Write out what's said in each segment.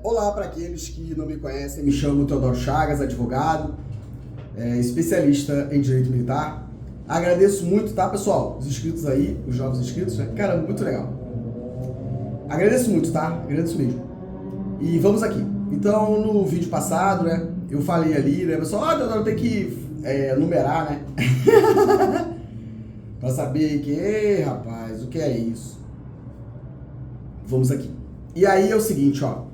Olá para aqueles que não me conhecem, me chamo Teodoro Chagas, advogado, especialista em direito militar. Agradeço muito, tá, pessoal? Os inscritos aí, os novos inscritos, né? Caramba, muito legal. Agradeço muito, tá? Agradeço mesmo. E vamos aqui. Então, no vídeo passado, né, eu falei ali, né, pessoal, Teodoro, tem que numerar, né? Para saber que, rapaz, o que é isso? Vamos aqui. E aí é o seguinte, ó.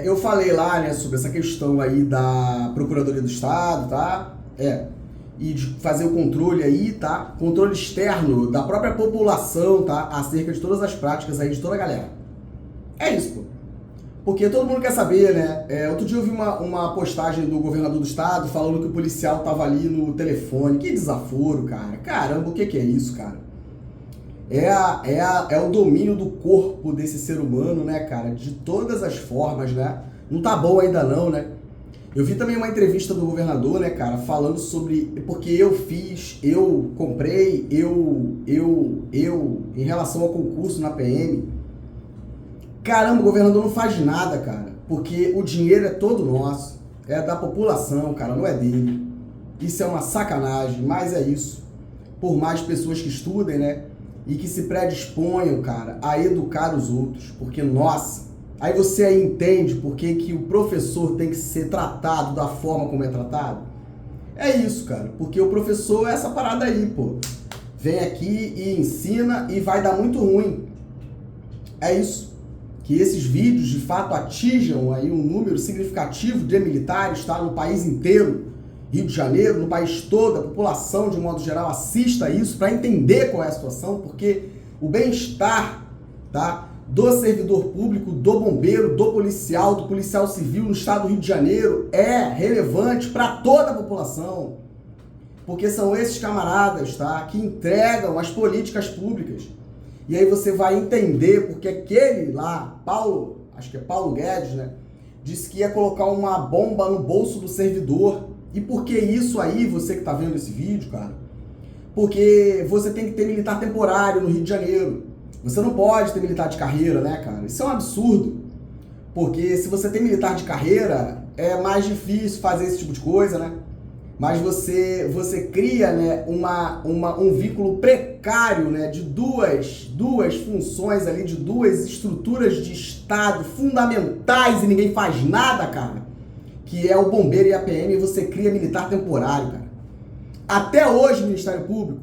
Eu falei lá, né, sobre essa questão aí da Procuradoria do Estado, tá? E de fazer o controle aí, tá? Controle externo da própria população, tá? Acerca de todas as práticas aí de toda a galera. É isso, pô. Porque todo mundo quer saber, né? Outro dia eu vi uma postagem do governador do estado falando que o policial tava ali no telefone. Que desaforo, cara. Caramba, o que é isso, cara? É o domínio do corpo desse ser humano, né, cara? De todas as formas, né? Não tá bom ainda não, né? Eu vi também uma entrevista do governador, né, cara, falando sobre... Porque eu fiz, eu comprei, em relação ao concurso na PM. Caramba, o governador não faz nada, cara. Porque o dinheiro é todo nosso. É da população, cara, não é dele. Isso é uma sacanagem, mas é isso. Por mais pessoas que estudem, né? E que se predisponham, cara, a educar os outros. Porque, nossa, aí você aí entende por que o professor tem que ser tratado da forma como é tratado? É isso, cara. Porque o professor é essa parada aí, pô. Vem aqui e ensina e vai dar muito ruim. É isso. Que esses vídeos, de fato, atinjam aí um número significativo de militares, tá? No país inteiro. Rio de Janeiro, no país todo, a população, de um modo geral, assista a isso para entender qual é a situação, porque o bem-estar, tá, do servidor público, do bombeiro, do policial civil no estado do Rio de Janeiro é relevante para toda a população, porque são esses camaradas, tá, que entregam as políticas públicas. E aí você vai entender porque aquele lá, acho que é Paulo Guedes, né, disse que ia colocar uma bomba no bolso do servidor. E por que isso aí, você que tá vendo esse vídeo, cara? Porque você tem que ter militar temporário no Rio de Janeiro. Você não pode ter militar de carreira, né, cara? Isso é um absurdo. Porque se você tem militar de carreira, é mais difícil fazer esse tipo de coisa, né? Mas você cria, né, um vínculo precário, né, de duas funções ali, de duas estruturas de Estado fundamentais e ninguém faz nada, cara. Que é o bombeiro e a PM, e você cria militar temporário, cara. Até hoje, Ministério Público,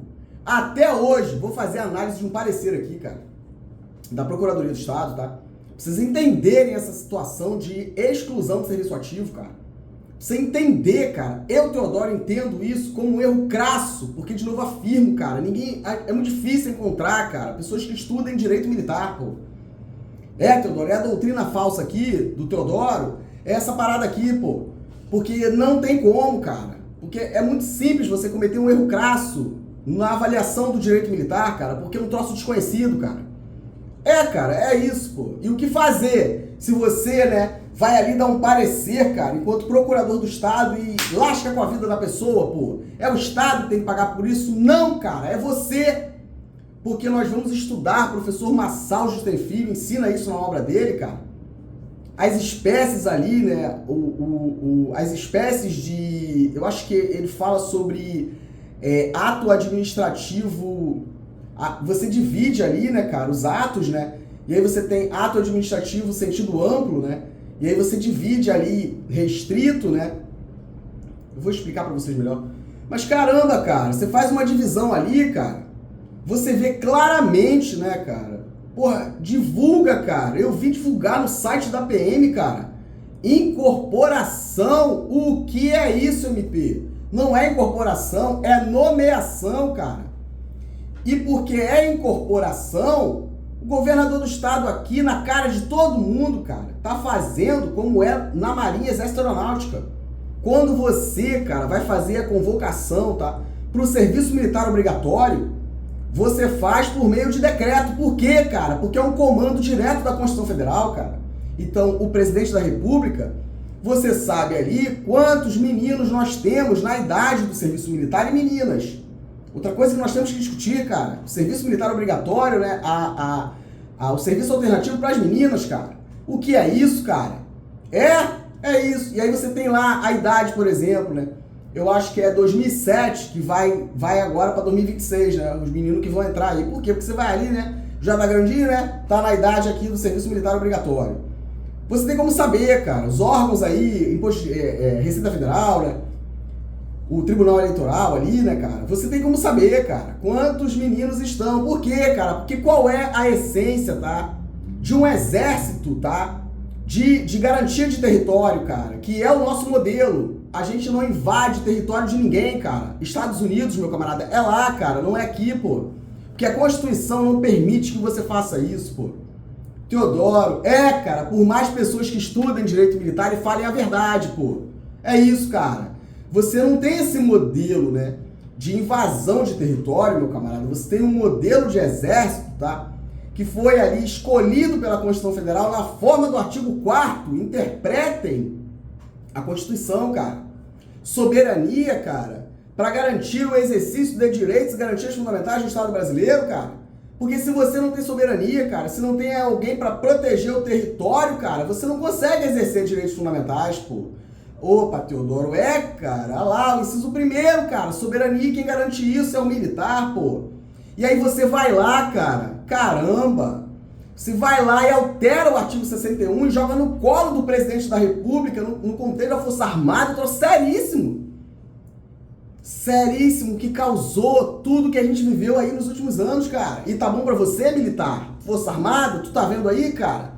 até hoje, vou fazer análise de um parecer aqui, cara, da Procuradoria do Estado, tá? Pra vocês entenderem essa situação de exclusão do serviço ativo, cara. Pra você entender, cara, eu, Teodoro, entendo isso como um erro crasso, porque, de novo, afirmo, cara, é muito difícil encontrar, cara, pessoas que estudem direito militar, pô. Teodoro, é a doutrina falsa aqui, do Teodoro, é essa parada aqui, pô. Porque não tem como, cara. Porque é muito simples você cometer um erro crasso na avaliação do direito militar, cara, porque é um troço desconhecido, cara. Cara, é isso, pô. E o que fazer se você, né, vai ali dar um parecer, cara, enquanto procurador do Estado e lasca com a vida da pessoa, pô? É o Estado que tem que pagar por isso? Não, cara, é você. Porque nós vamos estudar, professor Massal Justem Filho ensina isso na obra dele, cara. As espécies ali, né, as espécies de... Eu acho que ele fala sobre ato administrativo... Você divide ali, né, cara, os atos, né? E aí você tem ato administrativo sentido amplo, né? E aí você divide ali restrito, né? Eu vou explicar pra vocês melhor. Mas caramba, cara, você faz uma divisão ali, cara. Você vê claramente, né, cara? Porra, divulga, cara. Eu vi divulgar no site da PM, cara. Incorporação. O que é isso, MP? Não é incorporação, é nomeação, cara. E porque é incorporação, o governador do estado aqui, na cara de todo mundo, cara, tá fazendo como é na Marinha Exército Aeronáutica. Quando você, cara, vai fazer a convocação, tá, pro serviço militar obrigatório, você faz por meio de decreto. Por quê, cara? Porque é um comando direto da Constituição Federal, cara. Então, o presidente da República, você sabe ali quantos meninos nós temos na idade do serviço militar e meninas. Outra coisa que nós temos que discutir, cara, o serviço militar obrigatório, né? O serviço alternativo para as meninas, cara. O que é isso, cara? É isso. E aí você tem lá a idade, por exemplo, né? Eu acho que é 2007 que vai agora para 2026, né? Os meninos que vão entrar aí. Por quê? Porque você vai ali, né? Já tá grandinho, né? Tá na idade aqui do serviço militar obrigatório. Você tem como saber, cara, os órgãos aí, Receita Federal, né? O Tribunal Eleitoral ali, né, cara? Você tem como saber, cara, quantos meninos estão. Por quê, cara? Porque qual é a essência, tá? De um exército, tá? De garantia de território, cara, que é o nosso modelo. A gente não invade território de ninguém, cara. Estados Unidos, meu camarada, é lá, cara, não é aqui, pô. Porque a Constituição não permite que você faça isso, pô. Teodoro, cara, por mais pessoas que estudem direito militar e falem a verdade, pô. É isso, cara. Você não tem esse modelo, né, de invasão de território, meu camarada. Você tem um modelo de exército, tá? Que foi ali escolhido pela Constituição Federal na forma do artigo 4º. Interpretem a Constituição, cara. Soberania, cara, para garantir o exercício de direitos e garantias fundamentais do Estado brasileiro, cara. Porque se você não tem soberania, cara, se não tem alguém para proteger o território, cara, você não consegue exercer direitos fundamentais, pô. Opa, Teodoro, cara, olha lá, o inciso 1º, cara, soberania, quem garante isso é o militar, pô. E aí você vai lá, cara, caramba, você vai lá e altera o artigo 61 e joga no colo do presidente da República, no contexto da Força Armada, então seríssimo. Seríssimo, que causou tudo que a gente viveu aí nos últimos anos, cara. E tá bom pra você, militar? Força Armada, tu tá vendo aí, cara?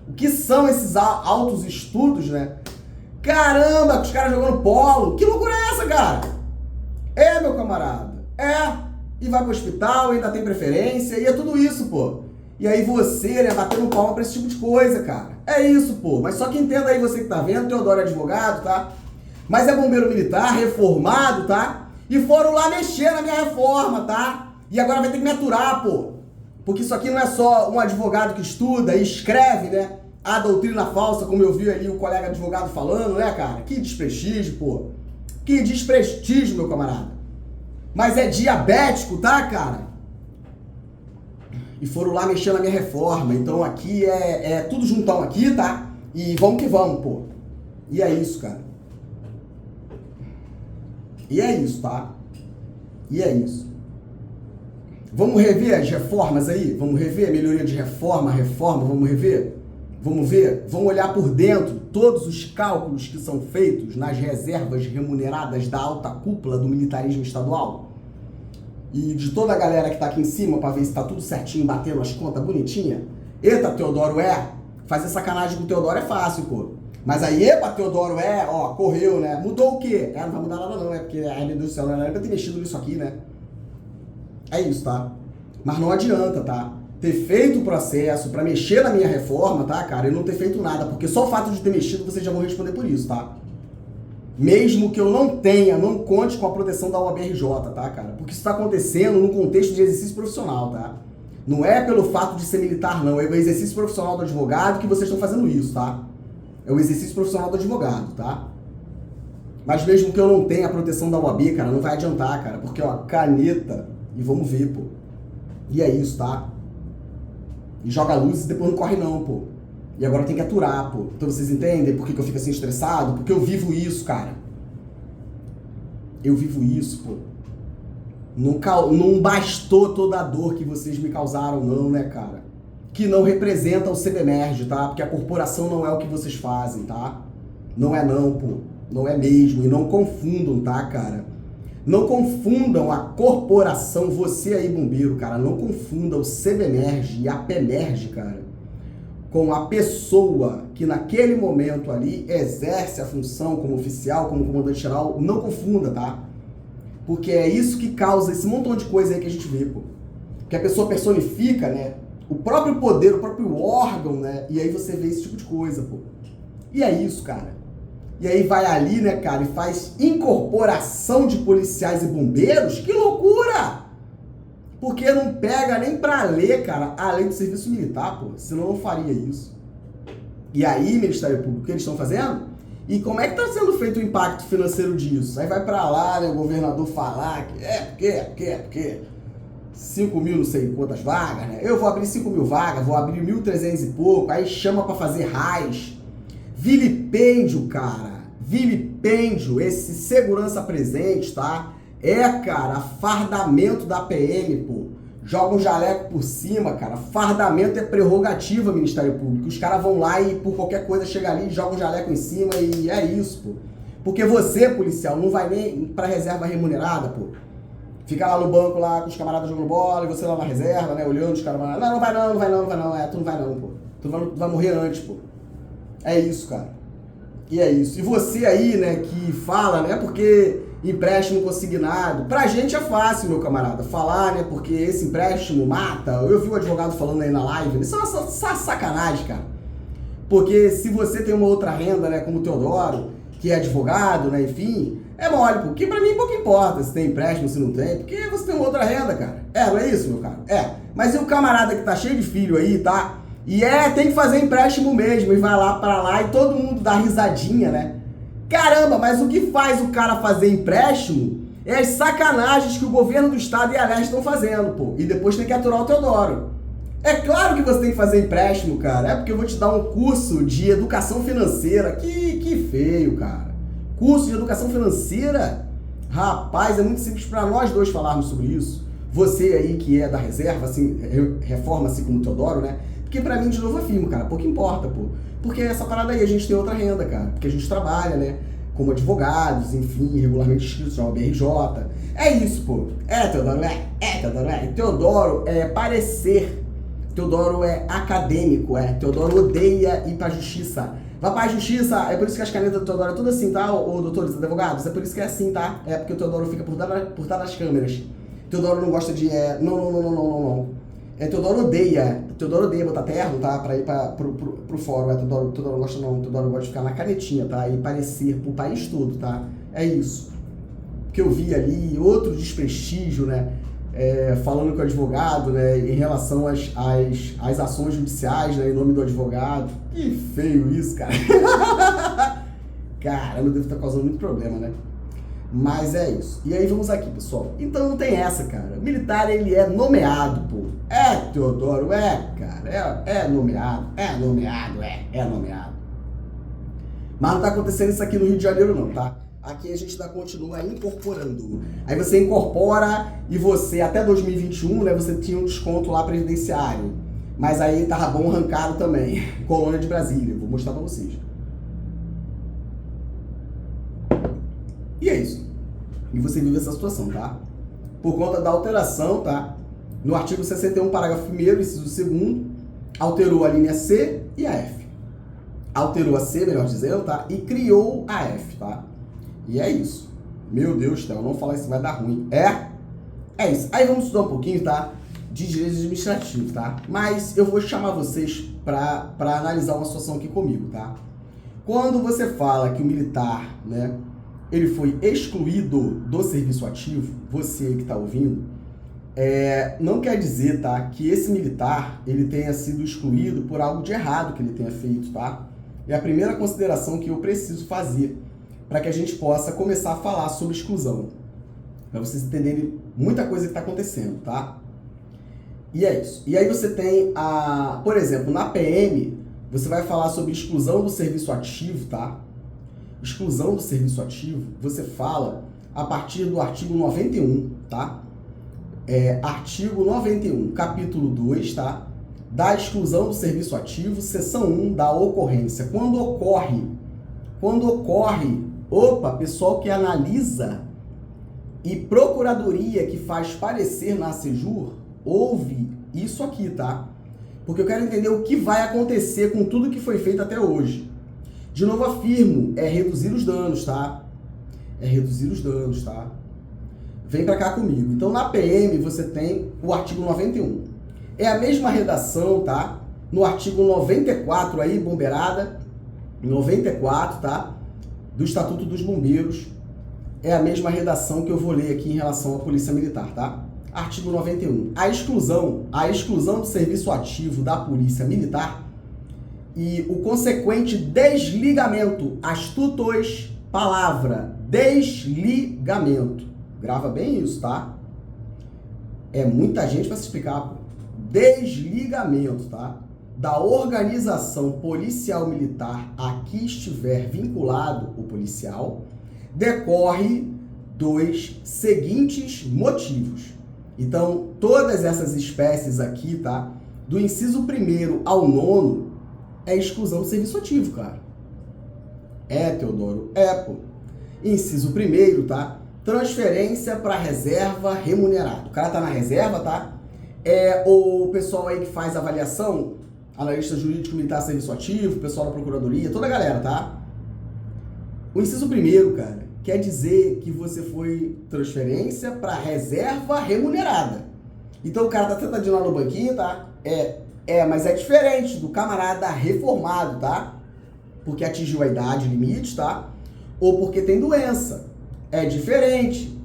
O que são esses altos estudos, né? Caramba, os caras jogando polo. Que loucura é essa, cara? Meu camarada. E vai pro hospital, ainda tem preferência, e é tudo isso, pô. E aí você, né, batendo palma pra esse tipo de coisa, cara. É isso, pô. Mas só que entenda aí, você que tá vendo, Teodoro é advogado, tá? Mas é bombeiro militar, reformado, tá? E foram lá mexer na minha reforma, tá? E agora vai ter que me aturar, pô. Porque isso aqui não é só um advogado que estuda e escreve, né? A doutrina falsa, como eu vi ali o colega advogado falando, né, cara? Que desprestígio, pô. Que desprestígio, meu camarada. Mas é diabético, tá, cara? E foram lá mexer na minha reforma. Então aqui é tudo juntão aqui, tá? E vamos que vamos, pô. E é isso, cara. E é isso, tá? E é isso. Vamos rever as reformas aí? Vamos rever a melhoria de reforma, vamos rever? Vamos ver? Vamos olhar por dentro todos os cálculos que são feitos nas reservas remuneradas da alta cúpula do militarismo estadual? E de toda a galera que tá aqui em cima para ver se tá tudo certinho, batendo as contas bonitinha? Eita, Teodoro, fazer sacanagem com o Teodoro é fácil, pô. Mas aí, Teodoro, correu, né? Mudou o quê? Não vai mudar nada não, porque, ai meu Deus do céu, não era pra ter mexido nisso aqui, né? É isso, tá? Mas não adianta, tá? Ter feito o processo pra mexer na minha reforma, tá, cara? E não ter feito nada, porque só o fato de ter mexido, vocês já vão responder por isso, tá? Mesmo que eu não conte com a proteção da OAB-RJ, tá, cara? Porque isso tá acontecendo no contexto de exercício profissional, tá? Não é pelo fato de ser militar, não. É o exercício profissional do advogado que vocês estão fazendo isso, tá? É o exercício profissional do advogado, tá? Mas mesmo que eu não tenha a proteção da OAB, cara, não vai adiantar, cara. Porque, caneta, e vamos ver, pô. E é isso, tá? E joga luz e depois não corre não, pô. E agora tem que aturar, pô. Então vocês entendem por que eu fico assim estressado? Porque eu vivo isso, cara. Eu vivo isso, pô. Não bastou toda a dor que vocês me causaram, não, né, cara? Que não representa o CBMERG, tá? Porque a corporação não é o que vocês fazem, tá? Não é não, pô. Não é mesmo. E não confundam, tá, cara? Não confundam a corporação, você aí, bombeiro, cara. Não confunda o CBMERG e a PEMERG, cara, com a pessoa que naquele momento ali exerce a função como oficial, como comandante-geral. Não confunda, tá? Porque é isso que causa esse montão de coisa aí que a gente vê, pô. Que a pessoa personifica, né, o próprio poder, o próprio órgão, né? E aí você vê esse tipo de coisa, pô. E é isso, cara. E aí vai ali, né, cara, e faz incorporação de policiais e bombeiros. Que loucura! Porque não pega nem pra ler, cara, a lei do serviço militar, pô. Senão não faria isso. E aí, Ministério Público, o que eles estão fazendo? E como é que tá sendo feito o impacto financeiro disso? Aí vai pra lá, né, o governador falar que porque. 5 mil não sei quantas vagas, né? Eu vou abrir 5 mil vagas, vou abrir 1.300 e pouco, aí chama pra fazer raiz. Vilipêndio, cara. Vilipêndio, esse segurança presente, tá? Cara, fardamento da PM, pô. Joga um jaleco por cima, cara. Fardamento é prerrogativa, Ministério Público. Os caras vão lá e por qualquer coisa chega ali, joga um jaleco em cima e é isso, pô. Porque você, policial, não vai nem pra reserva remunerada, pô. Fica lá no banco lá com os camaradas jogando bola e você lá na reserva, né, olhando os caras. Não vai não, não vai não, não vai não. Tu não vai não, pô. Tu vai morrer antes, pô. É isso, cara. E é isso. E você aí, né, que fala, né, porque empréstimo consignado. Pra gente é fácil, meu camarada, falar, né, porque esse empréstimo mata. Eu vi o advogado falando aí na live. Isso é uma sacanagem, cara. Porque se você tem uma outra renda, né, como o Teodoro, que é advogado, né, enfim, é mole, porque pra mim pouco importa se tem empréstimo, se não tem, porque você tem uma outra renda, cara. Não é isso, meu cara? Mas e o camarada que tá cheio de filho aí, tá? E tem que fazer empréstimo mesmo, e vai lá pra lá e todo mundo dá risadinha, né? Caramba, mas o que faz o cara fazer empréstimo é as sacanagens que o governo do estado e a Leste estão fazendo, pô. E depois tem que aturar o Teodoro. É claro que você tem que fazer empréstimo, cara. É porque eu vou te dar um curso de educação financeira. Que feio, cara. Curso de educação financeira? Rapaz, é muito simples para nós dois falarmos sobre isso. Você aí que é da reserva, assim, reforma assim como o Teodoro, né? Porque pra mim, de novo, afirmo, cara, pouco importa, pô. Porque essa parada aí a gente tem outra renda, cara. Porque a gente trabalha, né? Como advogados, enfim, regularmente inscritos na BRJ. É isso, pô. Teodoro, Teodoro, Teodoro é parecer. Teodoro é acadêmico, Teodoro odeia ir pra justiça. Vai pra justiça, é por isso que as canetas do Teodoro é tudo assim, tá, ô doutores advogados? É por isso que é assim, tá? É porque o Teodoro fica por trás das câmeras. Teodoro não gosta de... Não. Teodoro odeia botar terno, tá? Pra ir pro fórum. Teodoro não gosta não. Teodoro gosta de ficar na canetinha, tá? E parecer pro país todo, tá? É isso. Que eu vi ali, outro desprestígio, né? Falando com o advogado, né? Em relação às ações judiciais, né? Em nome do advogado. Que feio isso, cara. Caramba, eu devo estar causando muito problema, né? Mas é isso. E aí vamos aqui, pessoal. Então não tem essa, cara. O militar, ele é nomeado, pô. Teodoro, cara. É nomeado. Mas não tá acontecendo isso aqui no Rio de Janeiro, não, tá? Aqui a gente continua incorporando. Aí você incorpora e você, até 2021, né, você tinha um desconto lá previdenciário. Mas aí tava bom arrancado também. Colônia de Brasília. Vou mostrar pra vocês. E é isso. E você vive essa situação, tá? Por conta da alteração, tá? No artigo 61, parágrafo 1º, inciso 2º, alterou a linha C e a F. Alterou a C, melhor dizendo, tá? E criou a F, tá? E é isso. Meu Deus, Théo, não falar isso vai dar ruim. É isso. Aí vamos estudar um pouquinho, tá? De direito administrativo, tá? Mas eu vou chamar vocês pra analisar uma situação aqui comigo, tá? Quando você fala que o militar, né, ele foi excluído do serviço ativo, você que tá ouvindo, não quer dizer, tá, que esse militar, ele tenha sido excluído por algo de errado que ele tenha feito, tá? É a primeira consideração que eu preciso fazer para que a gente possa começar a falar sobre exclusão. Para vocês entenderem muita coisa que está acontecendo, tá? E é isso. E aí você tem, por exemplo, na PM, você vai falar sobre exclusão do serviço ativo, tá? Exclusão do serviço ativo, você fala a partir do artigo 91, tá? Artigo 91, capítulo 2, tá? Da exclusão do serviço ativo, seção 1 da ocorrência. Quando ocorre, pessoal que analisa e procuradoria que faz parecer na ACEJUR, ouve isso aqui, tá? Porque eu quero entender o que vai acontecer com tudo que foi feito até hoje. De novo afirmo, reduzir os danos, tá? Reduzir os danos, tá? Vem pra cá comigo. Então, na PM, você tem o artigo 91. É a mesma redação, tá? No artigo 94 aí, bombeirada, 94, tá? Do Estatuto dos Bombeiros. É a mesma redação que eu vou ler aqui em relação à Polícia Militar, tá? Artigo 91. A exclusão do serviço ativo da Polícia Militar e o consequente desligamento, astutos, palavra, desligamento. Grava bem isso, tá? É muita gente para se explicar, pô. Desligamento, tá? Da organização policial militar a que estiver vinculado o policial, decorre dos seguintes motivos. Então, todas essas espécies aqui, tá? Do inciso 1º ao 9º, é exclusão do serviço ativo, cara. É, Teodoro? É, pô. Inciso 1º, tá? Transferência para reserva remunerada. O cara tá na reserva, tá? É o pessoal aí que faz avaliação, analista jurídico militar serviço ativo, pessoal da procuradoria, toda a galera, tá? O inciso 1º, cara, quer dizer que você foi transferência para reserva remunerada. Então o cara tá sentadinho lá no banquinho, tá? Mas é diferente do camarada reformado, tá? Porque atingiu a idade limite, tá? Ou porque tem doença. É diferente.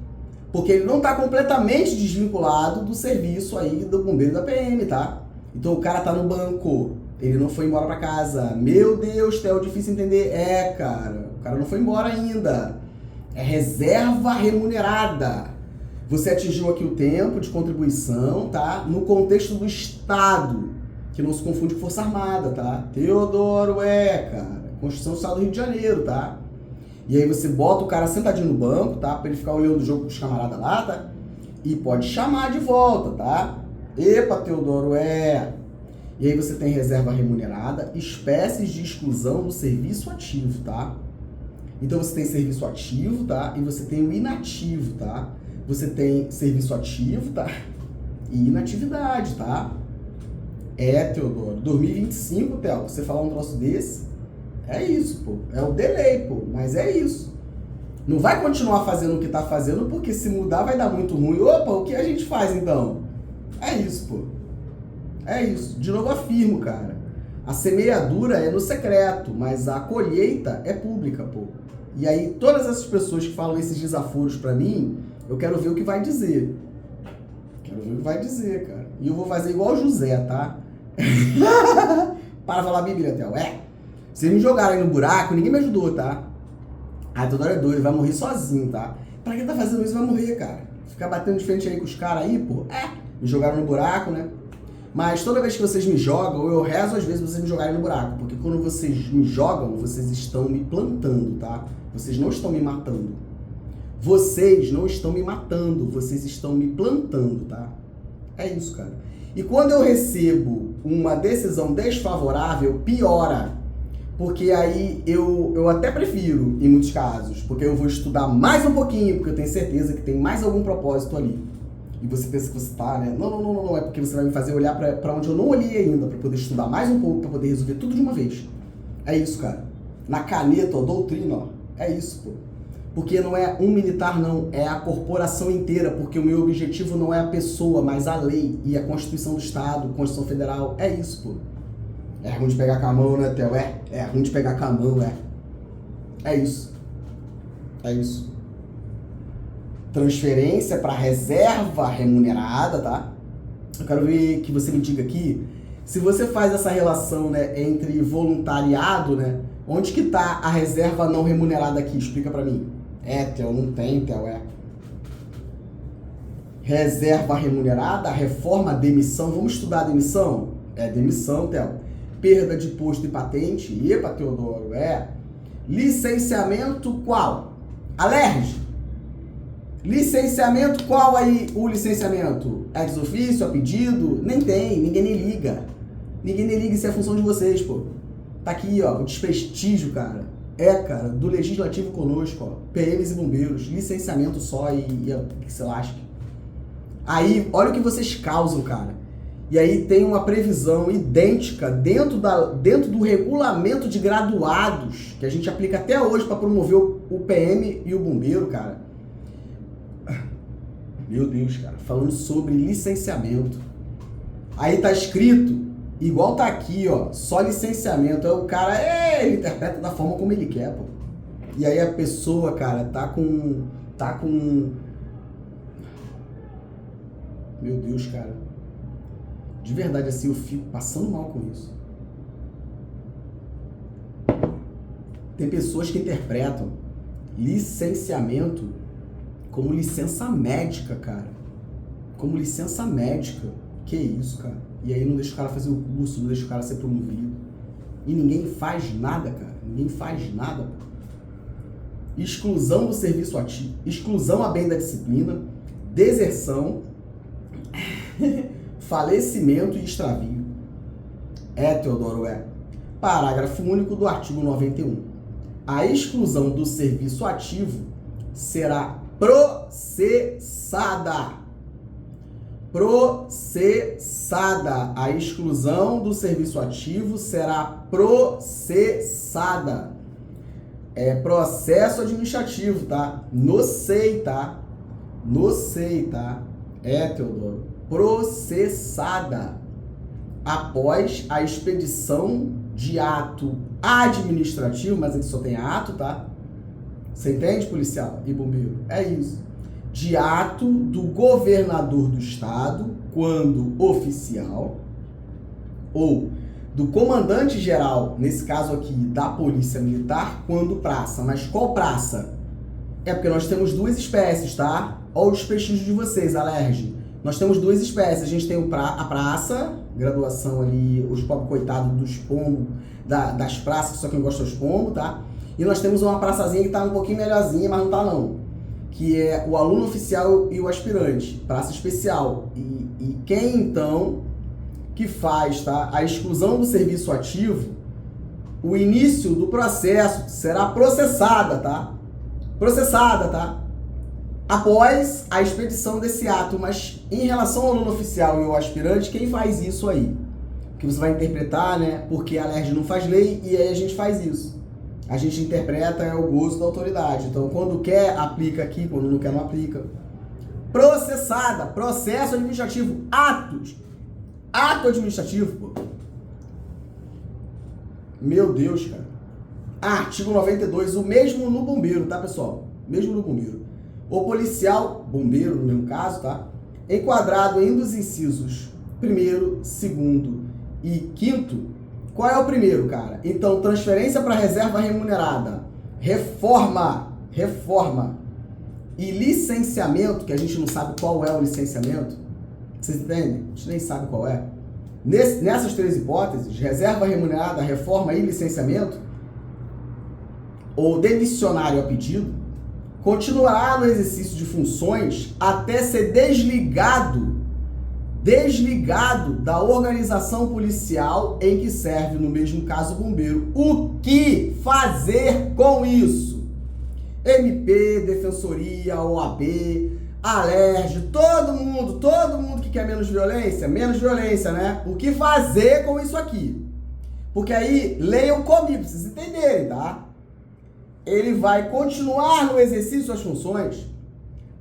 Porque ele não tá completamente desvinculado do serviço aí do bombeiro da PM, tá? Então o cara tá no banco, ele não foi embora pra casa. Meu Deus, Theo, difícil entender. É, cara, o cara não foi embora ainda. É reserva remunerada. Você atingiu aqui o tempo de contribuição, tá? No contexto do Estado, que não se confunde com Força Armada, tá? Teodoro, cara. Constituição do Estado do Rio de Janeiro, tá? E aí você bota o cara sentadinho no banco, tá? Pra ele ficar olhando o jogo com os camaradas lá, tá? E pode chamar de volta, tá? Epa, Teodoro, E aí você tem reserva remunerada, espécies de exclusão do serviço ativo, tá? Então você tem serviço ativo, tá? E você tem o inativo, tá? Você tem serviço ativo, tá? E inatividade, tá? Teodoro. 2025, Theo, você falar um troço desse, é isso, pô. É o delay, pô. Mas é isso. Não vai continuar fazendo o que tá fazendo, porque se mudar vai dar muito ruim. Opa, o que a gente faz então? É isso, pô. É isso. De novo afirmo, cara. A semeadura é no secreto, mas a colheita é pública, pô. E aí, todas essas pessoas que falam esses desaforos pra mim, eu quero ver o que vai dizer. Quero ver o que vai dizer, cara. E eu vou fazer igual o José, tá? Para falar Bíblia, Theo. Vocês me jogaram aí no buraco, ninguém me ajudou, tá? Teodoro é doido, vai morrer sozinho, tá? Pra quem tá fazendo isso, vai morrer, cara. Ficar batendo de frente aí com os caras aí, pô. Me jogaram no buraco, né? Mas toda vez que vocês me jogam, eu rezo às vezes vocês me jogarem no buraco. Porque quando vocês me jogam, vocês estão me plantando, tá? Vocês não estão me matando. Vocês não estão me matando, vocês estão me plantando, tá? É isso, cara. E quando eu recebo uma decisão desfavorável, piora. Porque aí eu até prefiro, em muitos casos, porque eu vou estudar mais um pouquinho, porque eu tenho certeza que tem mais algum propósito ali. E você pensa que você tá, né? Não, é porque você vai me fazer olhar pra onde eu não olhei ainda, pra poder estudar mais um pouco, pra poder resolver tudo de uma vez. É isso, cara. Na caneta, ó, doutrina, ó. É isso, pô. Porque não é um militar, não. É a corporação inteira, porque o meu objetivo não é a pessoa, mas a lei e a Constituição do Estado, Constituição Federal. É isso, pô. É ruim de pegar com a mão, né, Theo? É ruim de pegar com a mão, É isso. É isso. Transferência para reserva remunerada, tá? Eu quero ver que você me diga aqui, se você faz essa relação, né, entre voluntariado, né? Onde que tá a reserva não remunerada aqui? Explica pra mim. Theo, não tem, Theo, Reserva remunerada, reforma, demissão. Vamos estudar a demissão? Demissão, Theo. Perda de posto e patente. Epa, Teodoro, Licenciamento qual? Alerj. Licenciamento qual aí? O licenciamento? Ex ofício, a pedido? Nem tem, ninguém nem liga. Ninguém nem liga, isso é função de vocês, pô. Tá aqui, ó, o desprestígio, cara. Cara, do legislativo conosco, ó. PMs e bombeiros, licenciamento só e que se lasque. Aí, olha o que vocês causam, cara. E aí tem uma previsão idêntica dentro do regulamento de graduados, que a gente aplica até hoje para promover o PM e o bombeiro, cara. Meu Deus, cara, falando sobre licenciamento. Aí tá escrito, igual tá aqui, ó, só licenciamento. Aí o cara, ele interpreta da forma como ele quer, pô. E aí a pessoa, cara, tá com... Meu Deus, cara. De verdade, assim, eu fico passando mal com isso. Tem pessoas que interpretam licenciamento como licença médica, cara. como licença médica. Que isso, cara? E aí não deixa o cara fazer o curso, não deixa o cara ser promovido. E ninguém faz nada, cara. Ninguém faz nada. Exclusão do serviço ativo, exclusão a bem da disciplina, deserção, falecimento e extravio. Teodoro, Parágrafo único do artigo 91. A exclusão do serviço ativo será processada. Processada. A exclusão do serviço ativo será processada. É processo administrativo, tá? No SEI, tá? No SEI, tá? Teodoro. Processada. Após a expedição de ato administrativo, mas ele só tem ato, tá? Você entende, policial e bombeiro? É isso. De ato do governador do estado, quando oficial, ou do comandante-geral, nesse caso aqui, da Polícia Militar, quando praça. Mas qual praça? É porque nós temos duas espécies, tá? Olha os prestígios de vocês, Alerj. Nós temos duas espécies. A gente tem a praça, graduação ali, os pobres coitados dos pombos, das praças, só quem gosta dos pombos, tá? E nós temos uma praçazinha que tá um pouquinho melhorzinha, mas não tá não. Que é o aluno oficial e o aspirante, praça especial. E quem então que faz, tá, a exclusão do serviço ativo, o início do processo será processada, tá? Processada, tá? Após a expedição desse ato. Mas em relação ao aluno oficial e ao aspirante, quem faz isso aí? Que você vai interpretar, né? Porque a LERJ não faz lei e aí a gente faz isso. A gente interpreta, é o gozo da autoridade. Então, quando quer, aplica aqui, quando não quer, não aplica. Processada, processo administrativo, atos. Ato administrativo, pô. Meu Deus, cara. Artigo 92, o mesmo no bombeiro, tá, pessoal? Mesmo no bombeiro. O policial, bombeiro no mesmo caso, tá? Enquadrado em um dos incisos 1º, 2º e 5º. Qual é o primeiro, cara? Então, transferência para reserva remunerada, reforma e licenciamento, que a gente não sabe qual é o licenciamento. Vocês entendem? A gente nem sabe qual é. Nessas três hipóteses, reserva remunerada, reforma e licenciamento, ou demissionário a pedido, continuará no exercício de funções até ser desligado da organização policial em que serve, no mesmo caso, o bombeiro. O que fazer com isso? MP, Defensoria, OAB, ALERJ, todo mundo que quer menos violência, né? O que fazer com isso aqui? Porque aí, leiam comigo, pra vocês entenderem, tá? Ele vai continuar no exercício das funções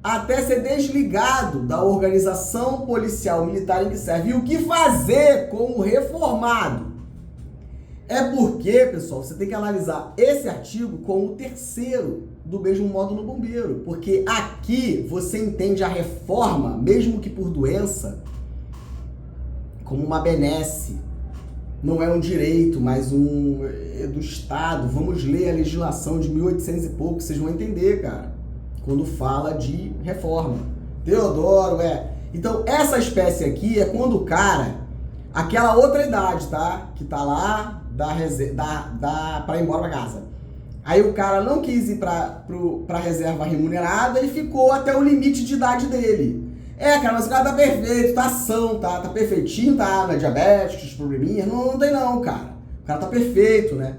até ser desligado da organização policial militar em que serve. E o que fazer com o reformado? É porque, pessoal, você tem que analisar esse artigo como o terceiro do mesmo modo no bombeiro. Porque aqui você entende a reforma, mesmo que por doença, como uma benesse. Não é um direito, mas é do Estado. Vamos ler a legislação de 1800 e pouco, vocês vão entender, cara, quando fala de reforma. Teodoro, Então, essa espécie aqui é quando o cara, aquela outra idade, tá? Que tá lá, pra ir embora pra casa. Aí o cara não quis ir pra reserva remunerada e ficou até o limite de idade dele. Cara, mas o cara tá perfeito, tá são, tá perfeitinho, tá, não é diabético, os probleminhas, não tem não, cara. O cara tá perfeito, né?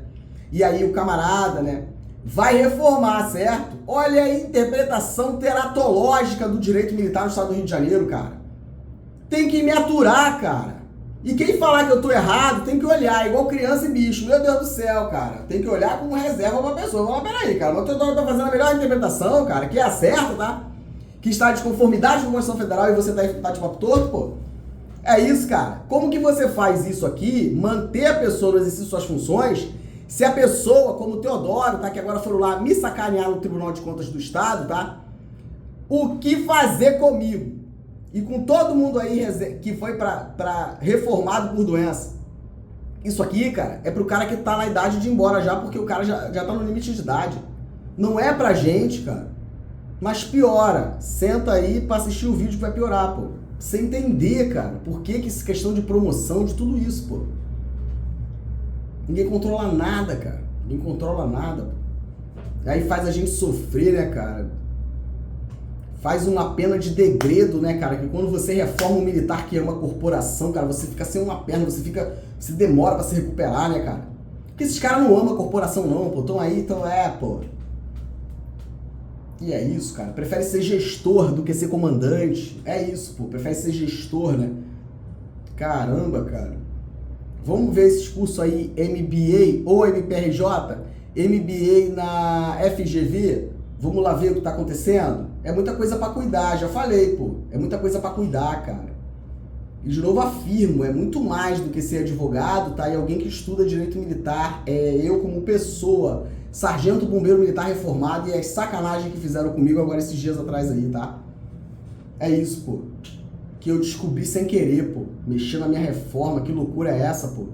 E aí o camarada, né, vai reformar, certo? Olha a interpretação teratológica do direito militar no estado do Rio de Janeiro, cara. Tem que me aturar, cara. E quem falar que eu tô errado, tem que olhar, igual criança e bicho. Meu Deus do céu, cara. Tem que olhar como reserva pra pessoa. Mas peraí, cara, mas o Teodoro tá fazendo a melhor interpretação, cara, que é a certa, tá? Que está de conformidade com a Constituição Federal e você tá de papo torto, pô. É isso, cara. Como que você faz isso aqui, manter a pessoa no exercício de suas funções, se a pessoa, como o Teodoro, tá, que agora foram lá me sacanear no Tribunal de Contas do Estado, tá? O que fazer comigo? E com todo mundo aí que foi pra reformado por doença. Isso aqui, cara, é pro cara que tá na idade de ir embora já, porque o cara já tá no limite de idade. Não é pra gente, cara. Mas piora. Senta aí pra assistir o vídeo que vai piorar, pô. Você entender, cara, por que essa questão de promoção, de tudo isso, pô. Ninguém controla nada, cara. Ninguém controla nada, pô. Aí faz a gente sofrer, né, cara? Faz uma pena de degredo, né, cara? Que quando você reforma um militar que é uma corporação, cara, você fica sem uma perna, você demora pra se recuperar, né, cara? Porque esses caras não amam a corporação, não, pô. Tão aí, então pô. E é isso, cara. Prefere ser gestor do que ser comandante. É isso, pô. Prefere ser gestor, né? Caramba, cara. Vamos ver esse curso aí, MBA ou MPRJ? MBA na FGV? Vamos lá ver o que tá acontecendo? É muita coisa pra cuidar, já falei, pô. É muita coisa pra cuidar, cara. E de novo afirmo, é muito mais do que ser advogado, tá? E alguém que estuda direito militar, eu como pessoa, sargento bombeiro militar reformado, e as sacanagem que fizeram comigo agora esses dias atrás aí, tá? É isso, pô. Que eu descobri sem querer, pô. Mexendo na minha reforma, que loucura é essa, pô?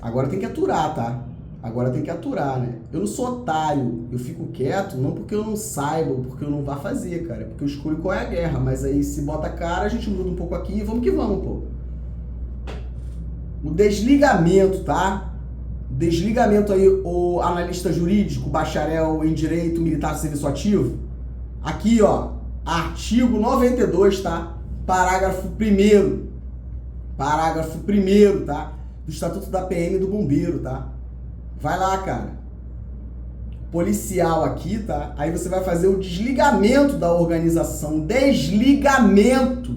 Agora tem que aturar, tá? Agora tem que aturar, né? Eu não sou otário, eu fico quieto, não porque eu não saiba, porque eu não vá fazer, cara. Porque eu escolho qual é a guerra, mas aí se bota a cara, a gente muda um pouco aqui e vamos que vamos, pô. O desligamento, tá? Desligamento aí, o analista jurídico, bacharel em Direito Militar do Serviço Ativo. Aqui, ó, artigo 92, tá? Parágrafo 1º. Parágrafo 1º, tá? Do Estatuto da PM e do Bombeiro, tá? Vai lá, cara. Policial aqui, tá? Aí você vai fazer o desligamento da organização. Desligamento,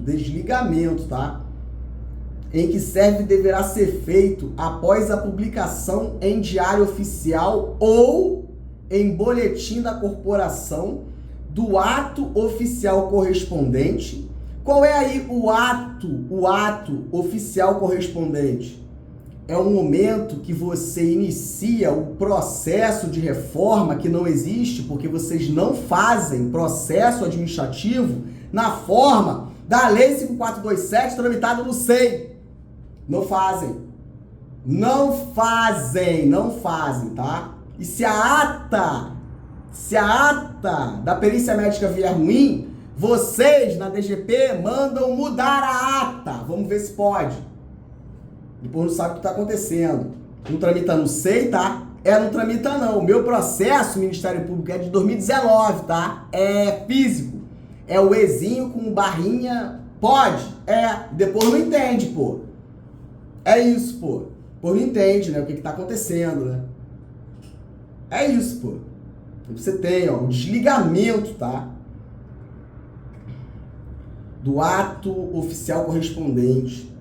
tá? Em que serve deverá ser feito após a publicação em diário oficial ou em boletim da corporação do ato oficial correspondente. Qual é aí o ato oficial correspondente? É o momento que você inicia o processo de reforma que não existe, porque vocês não fazem processo administrativo na forma da Lei 5427 tramitada no SEI. Não fazem. Não fazem, tá? E se a ata da perícia médica vier ruim, vocês na DGP mandam mudar a ata. Vamos ver se pode. Depois não sabe o que está acontecendo. Não tramita no SEI, tá? Não tramita não. O meu processo, Ministério Público, é de 2019, tá? É físico. É o Ezinho com barrinha. Pode? Depois não entende, pô. É isso, pô. Depois não entende, né? O que está acontecendo, né? É isso, pô. Você tem, ó, o desligamento, tá? Do ato oficial correspondente.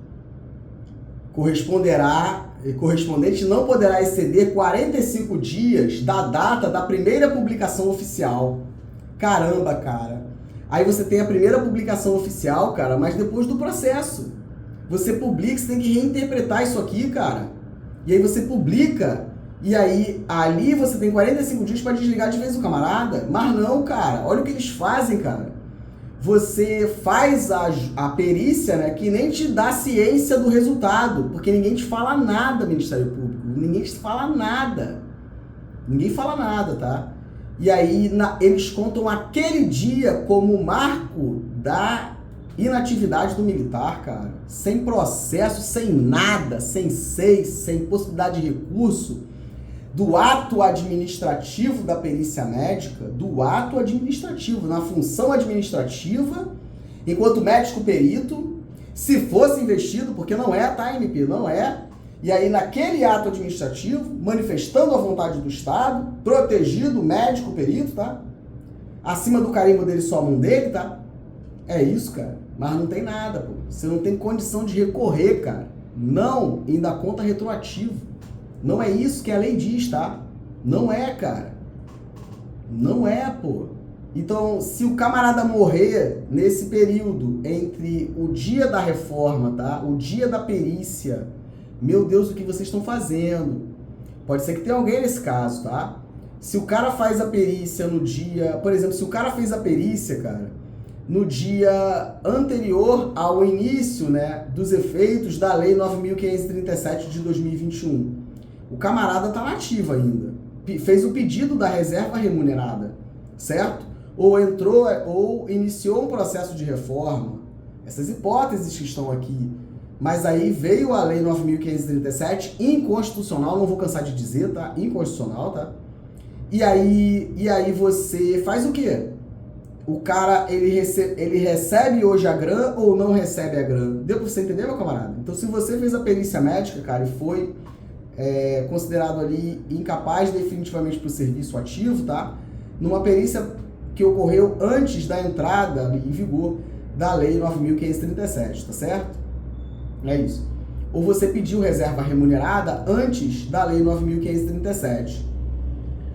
Correspondente não poderá exceder 45 dias da data da primeira publicação oficial. Caramba, cara. Aí você tem a primeira publicação oficial, cara, mas depois do processo. Você publica, você tem que reinterpretar isso aqui, cara. E aí você publica, e aí ali você tem 45 dias para desligar de vez o camarada. Mas não, cara. Olha o que eles fazem, cara. Você faz a perícia, né, que nem te dá ciência do resultado, porque ninguém te fala nada, Ministério Público, ninguém te fala nada. Ninguém fala nada, tá? E aí eles contam aquele dia como marco da inatividade do militar, cara. Sem processo, sem nada, sem SEI, sem possibilidade de recurso. Do ato administrativo da perícia médica, do ato administrativo, na função administrativa, enquanto médico perito, se fosse investido, porque não é, tá, MP? Não é. E aí, naquele ato administrativo, manifestando a vontade do Estado, protegido o médico perito, tá? Acima do carimbo dele, só a mão dele, tá? É isso, cara. Mas não tem nada, pô. Você não tem condição de recorrer, cara. Não, ainda conta retroativo. Não é isso que a lei diz, tá? Não é, cara. Não é, pô. Então, se o camarada morrer nesse período entre o dia da reforma, tá? O dia da perícia, meu Deus, o que vocês estão fazendo? Pode ser que tenha alguém nesse caso, tá? Se o cara faz a perícia no dia... Por exemplo, se o cara fez a perícia, cara, no dia anterior ao início, né, dos efeitos da Lei 9.537 de 2021. O camarada tá nativo ainda. Fez o pedido da reserva remunerada, certo? Ou iniciou um processo de reforma, Essas hipóteses que estão aqui. Mas aí veio a Lei 9.537, inconstitucional, não vou cansar de dizer, tá? Inconstitucional, tá? E aí você faz o quê? O cara, ele recebe hoje a GRAM ou não recebe a GRAM? Deu pra você entender, meu camarada? Então, se você fez a perícia médica, cara, e foi considerado ali incapaz definitivamente para o serviço ativo, tá? Numa perícia que ocorreu antes da entrada em vigor da Lei 9.537, tá certo? É isso. Ou você pediu reserva remunerada antes da Lei 9.537.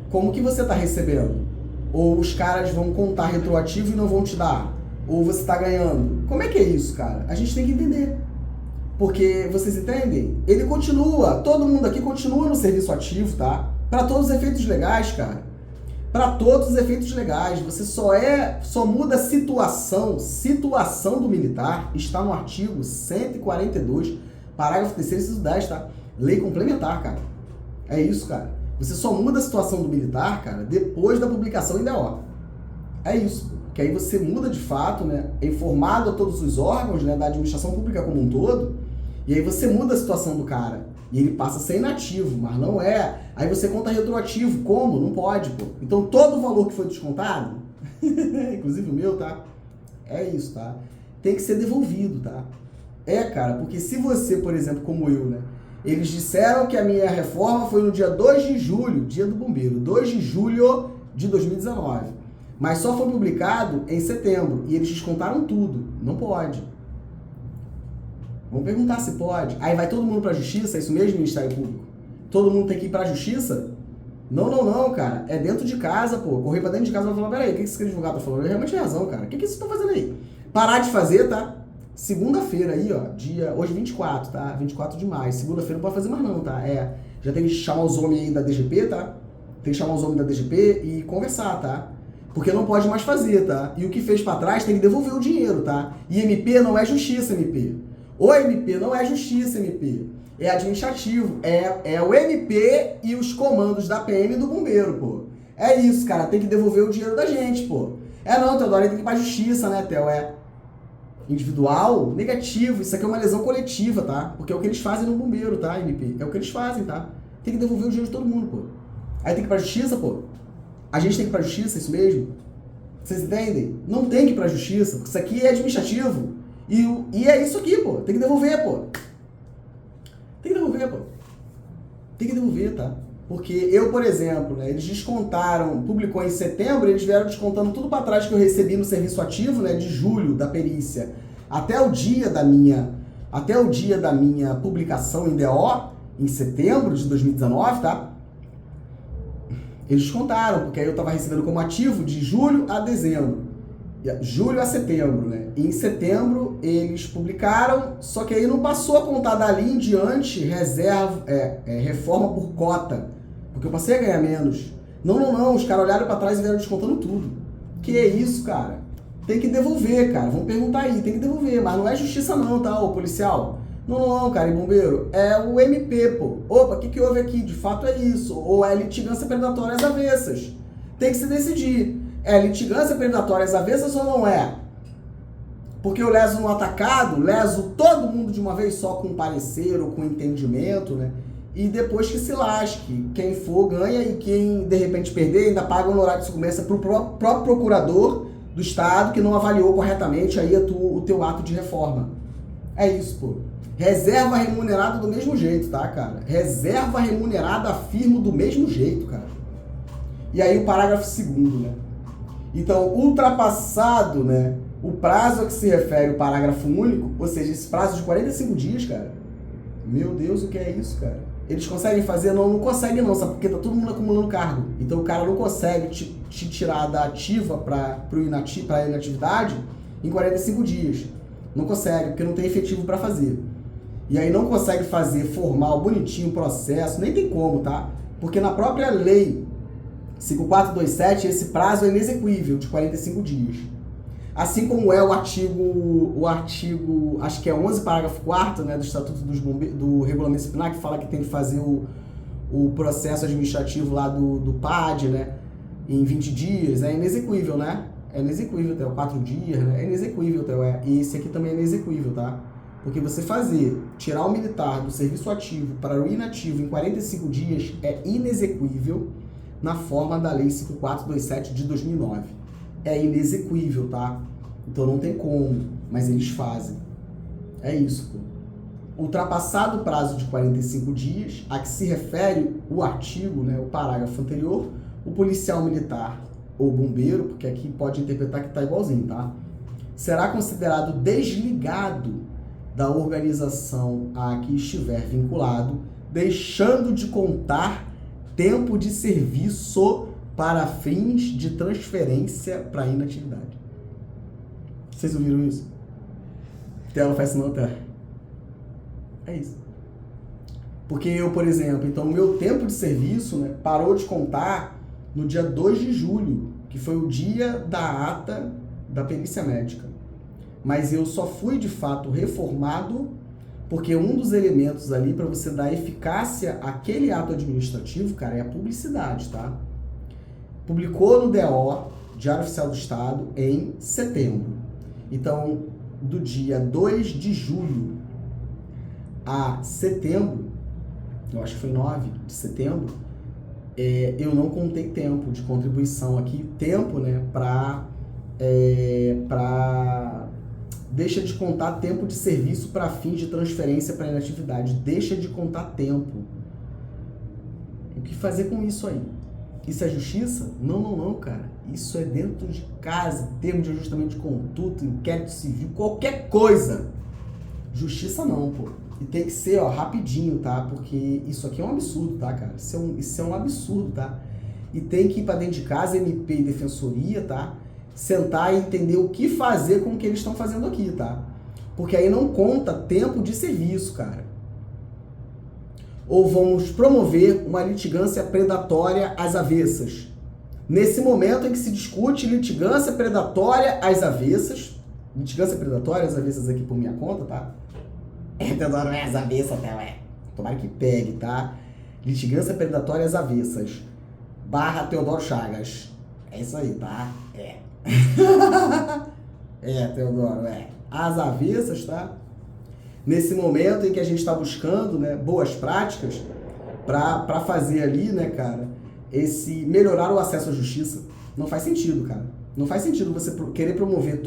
Como que você está recebendo? Ou os caras vão contar retroativo e não vão te dar? Ou você está ganhando? Como é que é isso, cara? A gente tem que entender. Porque, vocês entendem? Ele continua, todo mundo aqui continua no serviço ativo, tá? Para todos os efeitos legais, cara. Para todos os efeitos legais. Você só muda a situação do militar, está no artigo 142, parágrafo 3º, inciso 10, tá? Lei complementar, cara. É isso, cara. Você só muda a situação do militar, cara, depois da publicação em DO. É isso. Que aí você muda de fato, né? É informado a todos os órgãos, né, da administração pública como um todo, e aí você muda a situação do cara. E ele passa a ser inativo, mas não é. Aí você conta retroativo. Como? Não pode, pô. Então todo o valor que foi descontado, inclusive o meu, tá? É isso, tá? Tem que ser devolvido, tá? Cara, porque se você, por exemplo, como eu, né? Eles disseram que a minha reforma foi no dia 2 de julho, dia do bombeiro, 2 de julho de 2019. Mas só foi publicado em setembro e eles descontaram tudo. Não pode. Vamos perguntar se pode. Aí vai todo mundo pra justiça, é isso mesmo, Ministério Público? Todo mundo tem que ir pra justiça? Não, cara. É dentro de casa, pô. Correr pra dentro de casa e vai falar, peraí, o que esse advogado tá falando? Ele realmente tem razão, cara. O que vocês estão fazendo aí? Parar de fazer, tá? Segunda-feira aí, ó, hoje 24, tá? 24 de maio. Segunda-feira não pode fazer mais não, tá? Já tem que chamar os homens aí da DGP, tá? Tem que chamar os homens da DGP e conversar, tá? Porque não pode mais fazer, tá? E o que fez pra trás tem que devolver o dinheiro, tá? E MP não é justiça, MP. O MP não é justiça, MP. É administrativo. É o MP e os comandos da PM e do bombeiro, pô. É isso, cara. Tem que devolver o dinheiro da gente, pô. Não, Teodoro, tem que ir pra justiça, né, Theo? Individual, negativo. Isso aqui é uma lesão coletiva, tá? Porque é o que eles fazem no bombeiro, tá, MP? É o que eles fazem, tá? Tem que devolver o dinheiro de todo mundo, pô. Aí tem que ir pra justiça, pô. A gente tem que ir pra justiça, isso mesmo? Vocês entendem? Não tem que ir pra justiça, porque isso aqui é administrativo. E é isso aqui, pô. Tem que devolver, pô. Tem que devolver, pô. Tem que devolver, tá? Porque eu, por exemplo, né, eles descontaram, publicou em setembro, eles vieram descontando tudo pra trás que eu recebi no serviço ativo, né, de julho da perícia, até o dia da minha publicação em DO, em setembro de 2019, tá? Eles descontaram, porque aí eu estava recebendo como ativo de julho a dezembro. Julho a setembro, né? E em setembro eles publicaram, só que aí não passou a contar dali em diante reforma por cota. Porque eu passei a ganhar menos. Não, os caras olharam para trás e vieram descontando tudo. Que é isso, cara? Tem que devolver, cara. Vamos perguntar aí, tem que devolver. Mas não é justiça não, tá, ô policial? Não, cara, e bombeiro, é o MP, pô. Opa, o que houve aqui? De fato é isso. Ou é litigância predatória às avessas. Tem que se decidir. É litigância predatória às avessas ou não é? Porque eu leso no atacado, leso todo mundo de uma vez só com parecer ou com entendimento, né? E depois que se lasque. Quem for ganha e quem de repente perder ainda paga o honorário de sucumbência pro próprio procurador do Estado que não avaliou corretamente aí o teu ato de reforma. É isso, pô. Reserva remunerada do mesmo jeito, tá, cara? Reserva remunerada, afirmo, do mesmo jeito, cara. E aí o parágrafo 2º, né? Então, ultrapassado, né, o prazo a que se refere o parágrafo único, ou seja, esse prazo de 45 dias, cara, meu Deus, o que é isso, cara? Eles conseguem fazer? Não conseguem não, sabe? Porque tá todo mundo acumulando cargo. Então o cara não consegue te tirar da ativa pra inatividade em 45 dias. Não consegue, porque não tem efetivo para fazer. E aí não consegue fazer formal, bonitinho, processo, nem tem como, tá? Porque na própria lei 5427, esse prazo é inexequível, de 45 dias. Assim como é o artigo, acho que é 11, parágrafo 4º, né, do Estatuto do Regulamento Disciplinar, que fala que tem que fazer o processo administrativo lá do PAD, né, em 20 dias, é inexequível, né? É inexequível, Theo. 4 dias, né? É inexequível, Theo. E esse aqui também é inexequível, tá? Porque você tirar o militar do serviço ativo para o inativo em 45 dias é inexequível na forma da Lei 5427 de 2009. É inexequível, tá? Então não tem como, mas eles fazem. É isso, pô. Ultrapassado o prazo de 45 dias, a que se refere o artigo, né, o parágrafo anterior, o policial militar ou bombeiro, porque aqui pode interpretar que está igualzinho, tá? Será considerado desligado da organização a que estiver vinculado, deixando de contar tempo de serviço para fins de transferência para inatividade. Vocês ouviram isso? Ela não faz isso não, tá? É isso. Porque eu, por exemplo, então o meu tempo de serviço, né, parou de contar no dia 2 de julho, que foi o dia da ata da perícia médica. Mas eu só fui de fato reformado porque um dos elementos ali para você dar eficácia àquele ato administrativo, cara, é a publicidade, tá? Publicou no DO, Diário Oficial do Estado, em setembro. Então, do dia 2 de julho a setembro, eu acho que foi 9 de setembro, eu não contei tempo de contribuição aqui, tempo, né, deixa de contar tempo de serviço para fins de transferência para inatividade. Deixa de contar tempo. O que fazer com isso aí? Isso é justiça? Não, cara. Isso é dentro de casa, termo de ajustamento de conduta, inquérito civil, qualquer coisa. Justiça não, pô. E tem que ser, ó, rapidinho, tá? Porque isso aqui é um absurdo, tá, cara? Isso é um absurdo, tá? E tem que ir para dentro de casa, MP e defensoria, tá? Sentar e entender o que fazer com o que eles estão fazendo aqui, tá? Porque aí não conta tempo de serviço, cara. Ou vamos promover uma litigância predatória às avessas. Nesse momento em que se discute litigância predatória às avessas, litigância predatória às avessas aqui por minha conta, tá? Teodoro, é às avessas até, tomara que pegue, tá? Litigância predatória às avessas. / Teodoro Chagas. É isso aí, tá? Teodoro, às avessas, tá? Nesse momento em que a gente está buscando, né, boas práticas para fazer ali, né, cara, melhorar o acesso à justiça. Não faz sentido, cara. Não faz sentido você querer promover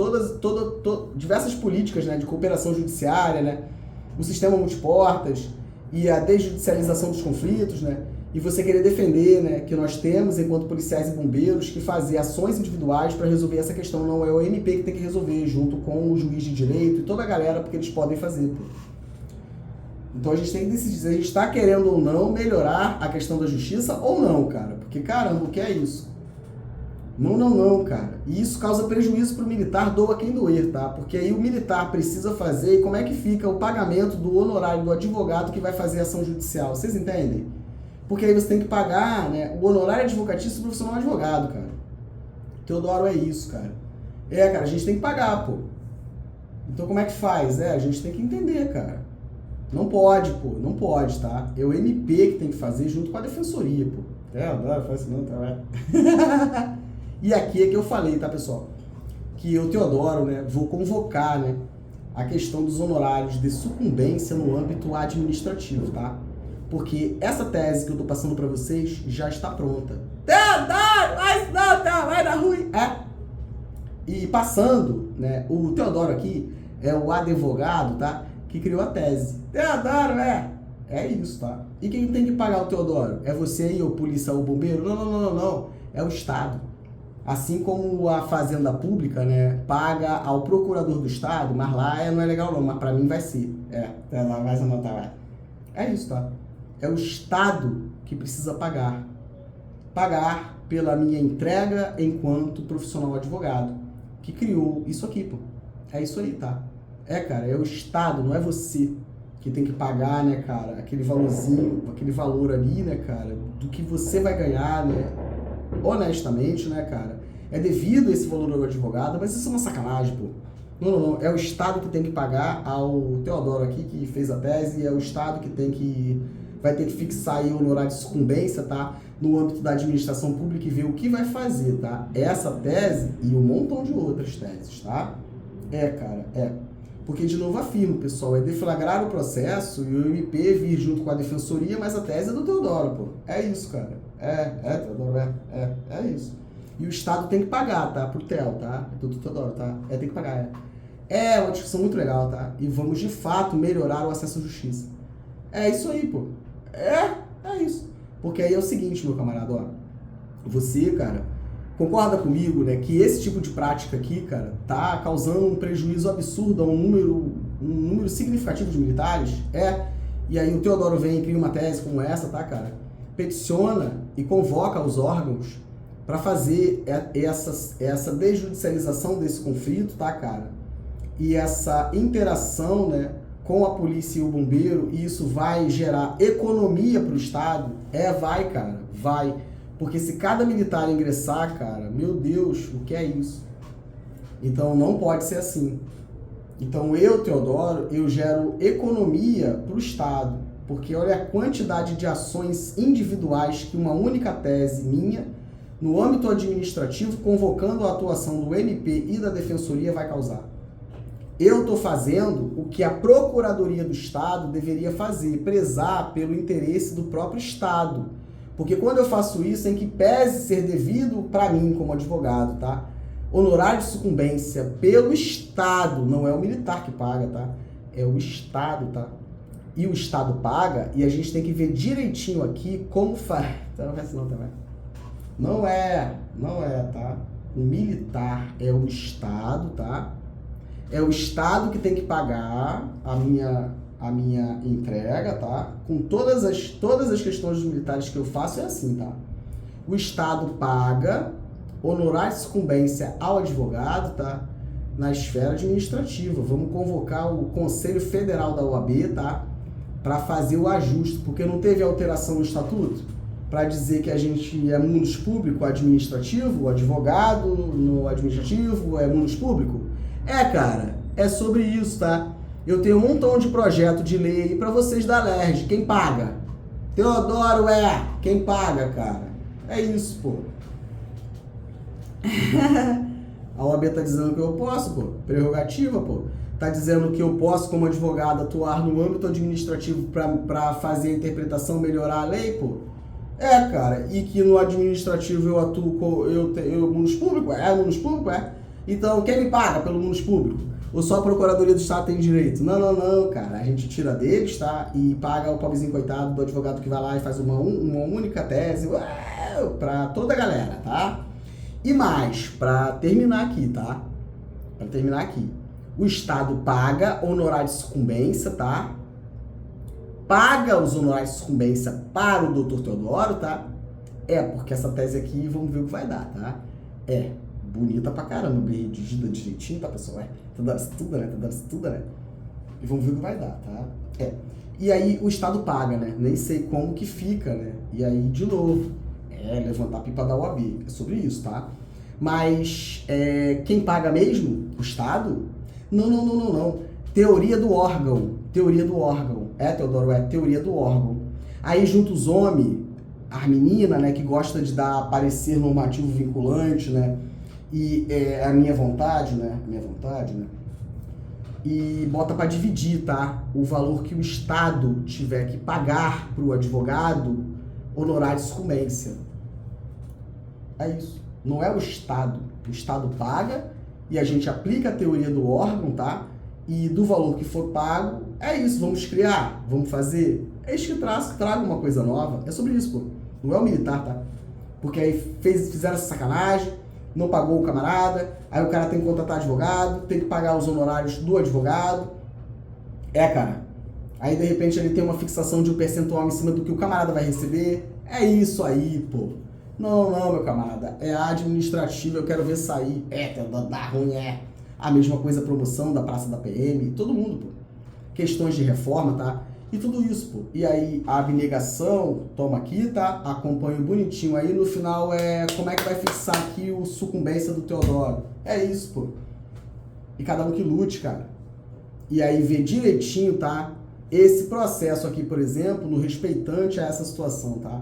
diversas políticas, né, de cooperação judiciária, né, o sistema multiportas e a desjudicialização dos conflitos, né, e você querer defender, né, que nós temos, enquanto policiais e bombeiros, que fazer ações individuais para resolver essa questão. Não é o MP que tem que resolver, junto com o juiz de direito e toda a galera, porque eles podem fazer, pô. Então a gente tem que decidir se a gente está querendo ou não melhorar a questão da justiça ou não, cara. Porque, caramba, o que é isso? Não, cara. E isso causa prejuízo para o militar, doa quem doer, tá? Porque aí o militar precisa fazer, e como é que fica o pagamento do honorário do advogado que vai fazer a ação judicial? Vocês entendem? Porque aí você tem que pagar, né, o honorário advocatício do profissional advogado, cara. Teodoro, é isso, cara. Cara, a gente tem que pagar, pô. Então como é que faz? A gente tem que entender, cara. Não pode, pô. Não pode, tá? É o MP que tem que fazer junto com a defensoria, pô. Teodoro, faz isso não, tá? E aqui é que eu falei, tá, pessoal? Que eu, Teodoro, né, vou convocar, né, a questão dos honorários de sucumbência no âmbito administrativo, tá? Porque essa tese que eu tô passando para vocês já está pronta. Teodoro, vai dar ruim. E passando, né, o Teodoro aqui é o advogado, tá? Que criou a tese. Teodoro, é isso, tá? E quem tem que pagar o Teodoro? É você aí, o polícia ou bombeiro? Não. É o Estado. Assim como a Fazenda Pública, né, paga ao procurador do Estado, mas lá não é legal não, mas para mim vai ser. Vai anotar. É isso, tá? É o Estado que precisa pagar. Pagar pela minha entrega enquanto profissional advogado, que criou isso aqui, pô. É isso aí, tá? Cara, é o Estado, não é você que tem que pagar, né, cara, aquele valorzinho, aquele valor ali, né, cara, do que você vai ganhar, né, honestamente, né, cara. É devido a esse valor ao advogado, mas isso é uma sacanagem, pô. Não. É o Estado que tem que pagar ao Teodoro aqui, que fez a tese, e é o Estado que tem que vai ter que fixar aí o honorário de sucumbência, tá? No âmbito da administração pública e ver o que vai fazer, tá? Essa tese e um montão de outras teses, tá? Cara, Porque, de novo, afirmo, pessoal, é deflagrar o processo e o MP vir junto com a defensoria, mas a tese é do Teodoro, pô. É isso, cara. Teodoro, é isso. E o Estado tem que pagar, tá? Pro TEL, tá? É tudo Teodoro, tá? Tem que pagar, É uma discussão muito legal, tá? E vamos, de fato, melhorar o acesso à justiça. É isso aí, pô. É isso. Porque aí é o seguinte, meu camarada, ó. Você, cara, concorda comigo, né, que esse tipo de prática aqui, cara, tá causando um prejuízo absurdo a um número significativo de militares? E aí o Teodoro vem e cria uma tese como essa, tá, cara? Peticiona e convoca os órgãos para fazer essa desjudicialização desse conflito, tá, cara? E essa interação, né, com a polícia e o bombeiro, e isso vai gerar economia para o Estado? Vai, cara, vai. Porque se cada militar ingressar, cara, meu Deus, o que é isso? Então não pode ser assim. Então eu, Teodoro, eu gero economia para o Estado. Porque olha a quantidade de ações individuais que uma única tese minha, no âmbito administrativo, convocando a atuação do MP e da Defensoria, vai causar. Eu estou fazendo o que a Procuradoria do Estado deveria fazer, prezar pelo interesse do próprio Estado. Porque quando eu faço isso, em que pese ser devido para mim como advogado, tá? Honorário de sucumbência pelo Estado, não é o militar que paga, tá? É o Estado, tá? E o Estado paga, e a gente tem que ver direitinho aqui como faz. Então não vai assim não também. Não é, tá? O militar é o Estado, tá? É o Estado que tem que pagar a minha entrega, tá? Com todas as questões dos militares que eu faço é assim, tá? O Estado paga honorário de sucumbência ao advogado, tá? Na esfera administrativa. Vamos convocar o Conselho Federal da OAB, tá? Para fazer o ajuste, porque não teve alteração no estatuto para dizer que a gente é munus público administrativo, o advogado no administrativo é munus público. Cara, é sobre isso, tá? Eu tenho um montão de projeto de lei aí pra vocês da LERJ. Quem paga? Teodoro quem paga, cara. É isso, pô. A OAB tá dizendo que eu posso, pô. Prerrogativa, pô. Tá dizendo que eu posso, como advogado, atuar no âmbito administrativo pra fazer a interpretação, melhorar a lei, pô. Cara. E que no administrativo eu atuo, eu munus público? Munus público, Então, quem me paga pelo munus público? Ou só a Procuradoria do Estado tem direito? Não, cara. A gente tira deles, tá? E paga o pobrezinho coitado do advogado que vai lá e faz uma única tese pra toda a galera, tá? E mais, pra terminar aqui, tá? O Estado paga honorário de sucumbência, tá? Paga os honorários de sucumbência para o Dr. Teodoro, tá? Porque essa tese aqui, vamos ver o que vai dar, tá? Bonita pra caramba, bem redigida direitinho, tá, pessoal? Tá dando tudo, né? E vamos ver o que vai dar, tá? E aí o Estado paga, né? Nem sei como que fica, né? E aí, de novo, levantar a pipa da OAB. É sobre isso, tá? Mas quem paga mesmo? O Estado? Não. Teoria do órgão. Teodoro, teoria do órgão. Aí junto os homens, a menina, né, que gosta de dar parecer normativo vinculante, né? E a minha vontade, né? E bota para dividir, tá? O valor que o Estado tiver que pagar pro advogado, honorário de sucumbência. É isso. Não é o Estado. O Estado paga e a gente aplica a teoria do órgão, tá? E do valor que for pago, é isso. Vamos criar, vamos fazer. É isso que traga uma coisa nova. É sobre isso, pô. Não é o militar, tá? Porque aí fizeram essa sacanagem, não pagou o camarada, aí o cara tem que contratar advogado, tem que pagar os honorários do advogado. Cara. Aí, de repente, ele tem uma fixação de um percentual em cima do que o camarada vai receber. É isso aí, pô. Não, meu camarada. É administrativo, eu quero ver sair. Dá ruim, A mesma coisa, a promoção da Praça da PM, todo mundo, pô. Questões de reforma, tá? E tudo isso, pô. E aí, a abnegação, toma aqui, tá? Acompanho bonitinho. Aí, no final, como é que vai fixar aqui o sucumbência do Teodoro? É isso, pô. E cada um que lute, cara. E aí, ver direitinho, tá? esse processo aqui, por exemplo, no respeitante a essa situação, tá?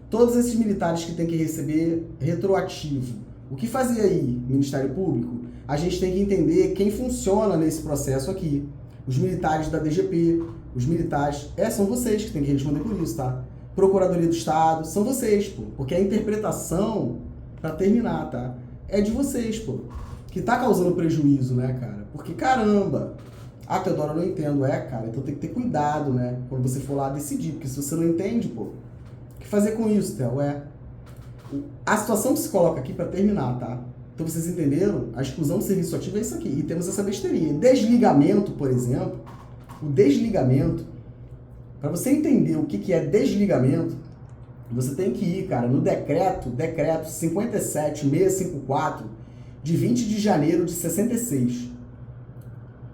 Todos esses militares que têm que receber retroativo. O que fazer aí, Ministério Público? A gente tem que entender quem funciona nesse processo aqui. Os militares da DGP, os militares... são vocês que têm que responder por isso, tá? Procuradoria do Estado, são vocês, pô. Porque a interpretação, pra terminar, tá? É de vocês, pô. Que tá causando prejuízo, né, cara? Porque, caramba... Teodoro, eu não entendo. Cara, então tem que ter cuidado, né? Quando você for lá decidir. Porque se você não entende, pô... O que fazer com isso, Theo? A situação que se coloca aqui pra terminar, tá? Então vocês entenderam? A exclusão do serviço ativo é isso aqui. E temos essa besteirinha. Desligamento, por exemplo. O desligamento... Para você entender o que é desligamento, você tem que ir, cara, no decreto 57654, de 20 de janeiro de 66.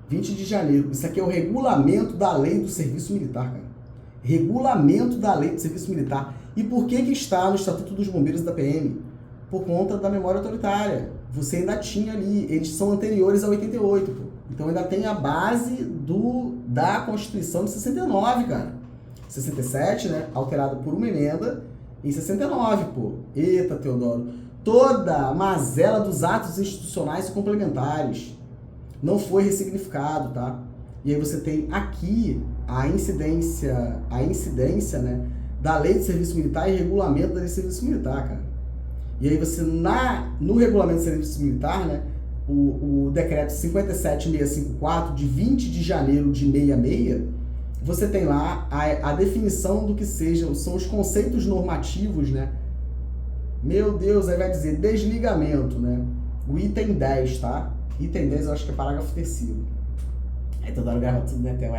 20 de janeiro. Isso aqui é o regulamento da lei do serviço militar, cara. Regulamento da lei do serviço militar. E por que está no Estatuto dos Bombeiros da PM? Por conta da memória autoritária. Você ainda tinha ali, eles são anteriores a 88, pô. Então ainda tem a base da Constituição de 69, cara. 67, né? Alterada por uma emenda em 69, pô. Eita, Teodoro. Toda a mazela dos atos institucionais complementares não foi ressignificado, tá? E aí você tem aqui a incidência, né, da Lei de Serviço Militar e regulamento da Lei de Serviço Militar, cara. E aí você, no regulamento de serviço militar, né, o decreto 57654, de 20 de janeiro de 66, você tem lá a definição do que são os conceitos normativos, né? Meu Deus, aí vai dizer desligamento, né? O item 10, tá? Item 10 eu acho que é parágrafo 3º. Aí toda hora grava tudo, né, Theo?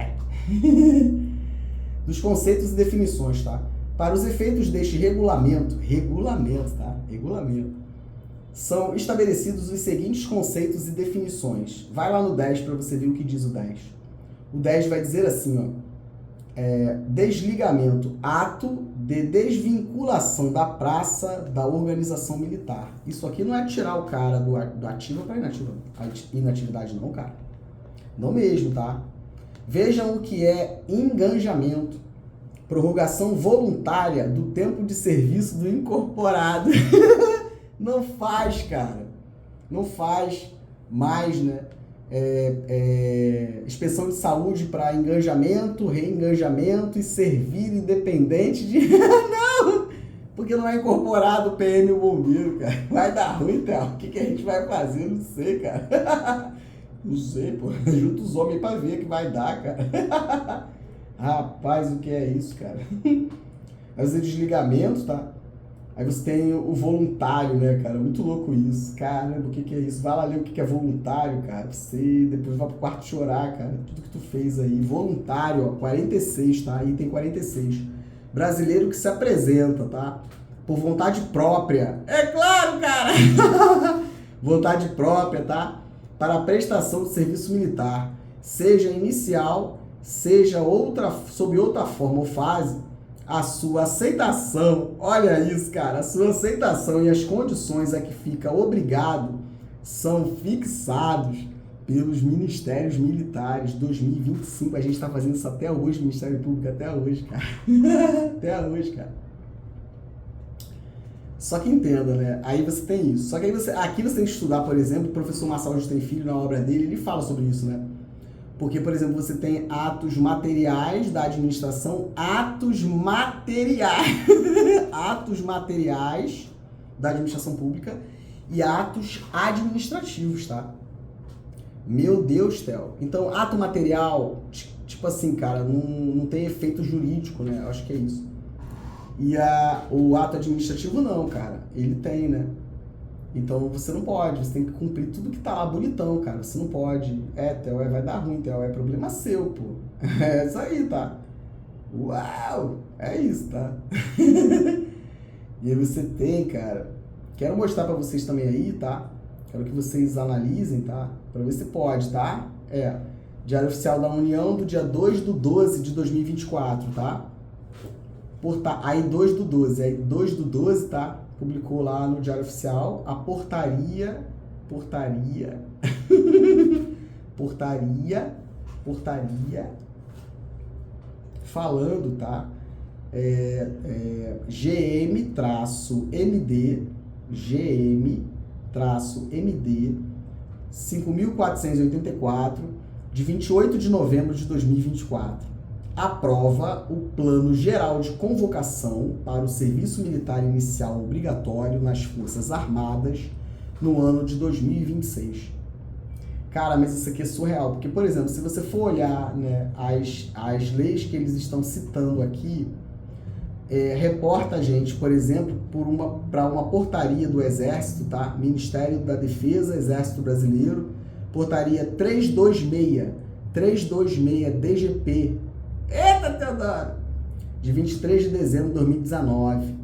Dos conceitos e definições, tá? Para os efeitos deste regulamento, tá? Regulamento. São estabelecidos os seguintes conceitos e definições. Vai lá no 10 para você ver o que diz o 10. O 10 vai dizer assim, ó. Desligamento, ato de desvinculação da praça da organização militar. Isso aqui não é tirar o cara do ativo para inatividade, não, cara. Não mesmo, tá? Vejam o que é engajamento. Prorrogação voluntária do tempo de serviço do incorporado. Não faz, cara. Não faz mais, né? Inspeção de saúde para engajamento, reengajamento e servir independente de... Não! Porque não é incorporado o PM e o bombeiro, cara. Vai dar ruim, Theo. O que a gente vai fazer? Não sei, cara. Não sei, pô. Junta os homens pra ver o que vai dar, cara. Rapaz, o que é isso, cara? Aí você desligamento, tá? Aí você tem o voluntário, né, cara? Muito louco isso. Caramba, o que é isso? Vai lá ler o que é voluntário, cara. Você depois vai pro quarto chorar, cara. Tudo que tu fez aí. Voluntário, ó, 46, tá? Item 46. Brasileiro que se apresenta, tá? Por vontade própria. É claro, cara! Vontade própria, tá? Para a prestação de serviço militar. Seja inicial, seja sob outra forma ou fase, a sua aceitação, olha isso, cara, a sua aceitação e as condições a que fica obrigado são fixados pelos Ministérios Militares 2025. A gente tá fazendo isso até hoje, Ministério Público, até hoje, cara. Até hoje, cara. Só que entenda, né? Aí você tem isso. Só que aí aqui você tem que estudar, por exemplo, o professor Marçal Justo tem Filho, na obra dele, ele fala sobre isso, né? Porque, por exemplo, você tem atos materiais da administração, atos materiais da administração pública e atos administrativos, tá? Meu Deus, Theo. Então, ato material, tipo assim, cara, não tem efeito jurídico, né? Eu acho que é isso. E o ato administrativo não, cara. Ele tem, né? Então você não pode, você tem que cumprir tudo que tá lá bonitão, cara. Você não pode. Theo, vai dar ruim, Theo, é problema seu, pô. É isso aí, tá? Uau! É isso, tá? E aí você tem, cara. Quero mostrar pra vocês também aí, tá? Quero que vocês analisem, tá? Pra ver se pode, tá? Diário Oficial da União do dia 2/12 de 2024, tá? Aí 2/12, aí 2/12, tá? Publicou lá no Diário Oficial a portaria falando, tá? GM-MD 5.484, de 28 de novembro de 2024, aprova o Plano Geral de Convocação para o Serviço Militar Inicial Obrigatório nas Forças Armadas no ano de 2026. Cara, mas isso aqui é surreal, porque, por exemplo, se você for olhar, né, as leis que eles estão citando aqui, reporta a gente, por exemplo, para uma portaria do Exército, tá? Ministério da Defesa, Exército Brasileiro, portaria 326 DGP, eita, Teodoro, de 23 de dezembro de 2019,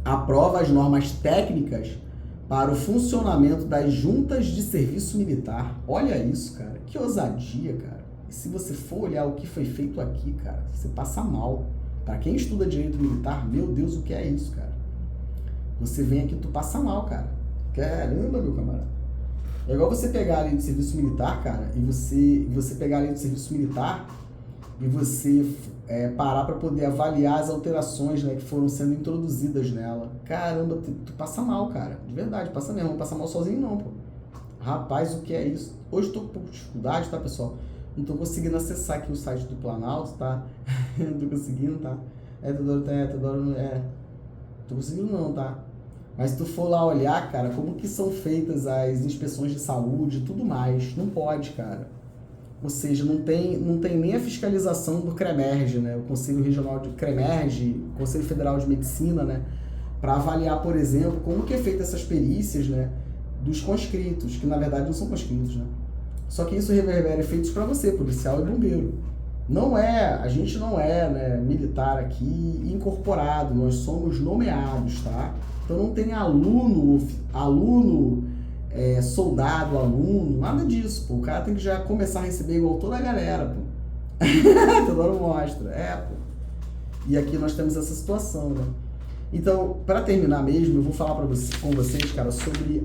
aprova as normas técnicas para o funcionamento das juntas de serviço militar. Olha isso, cara, que ousadia, cara. E se você for olhar o que foi feito aqui, cara, você passa mal. Para quem estuda direito militar, meu Deus, o que é isso, cara? Você vem aqui, tu passa mal, cara. Caramba, meu camarada. É igual você pegar a lei do serviço militar, cara, e você pegar a lei do serviço militar e você parar para poder avaliar as alterações, né, que foram sendo introduzidas nela. Caramba, tu passa mal, cara. De verdade, passa mesmo. Não passa mal sozinho, não, pô. Rapaz, o que é isso? Hoje eu tô com um pouco de dificuldade, tá, pessoal? Não tô conseguindo acessar aqui o site do Planalto, tá? Não tô conseguindo, tá? Tô conseguindo não, tá? Mas se tu for lá olhar, cara, como que são feitas as inspeções de saúde e tudo mais, não pode, cara. Ou seja, não tem nem a fiscalização do CREMERGE, né? O Conselho Regional de CREMERGE, Conselho Federal de Medicina, né? Para avaliar, por exemplo, como que é feita essas perícias, né? Dos conscritos, que na verdade não são conscritos, né? Só que isso reverbera efeitos para você, policial e bombeiro. A gente não é, né, militar aqui incorporado, nós somos nomeados, tá? Então não tem soldado, aluno, nada disso, pô. O cara tem que já começar a receber igual toda a galera, pô. Toda hora mostra, pô. E aqui nós temos essa situação, né? Então, para terminar mesmo, eu vou falar com vocês, cara, sobre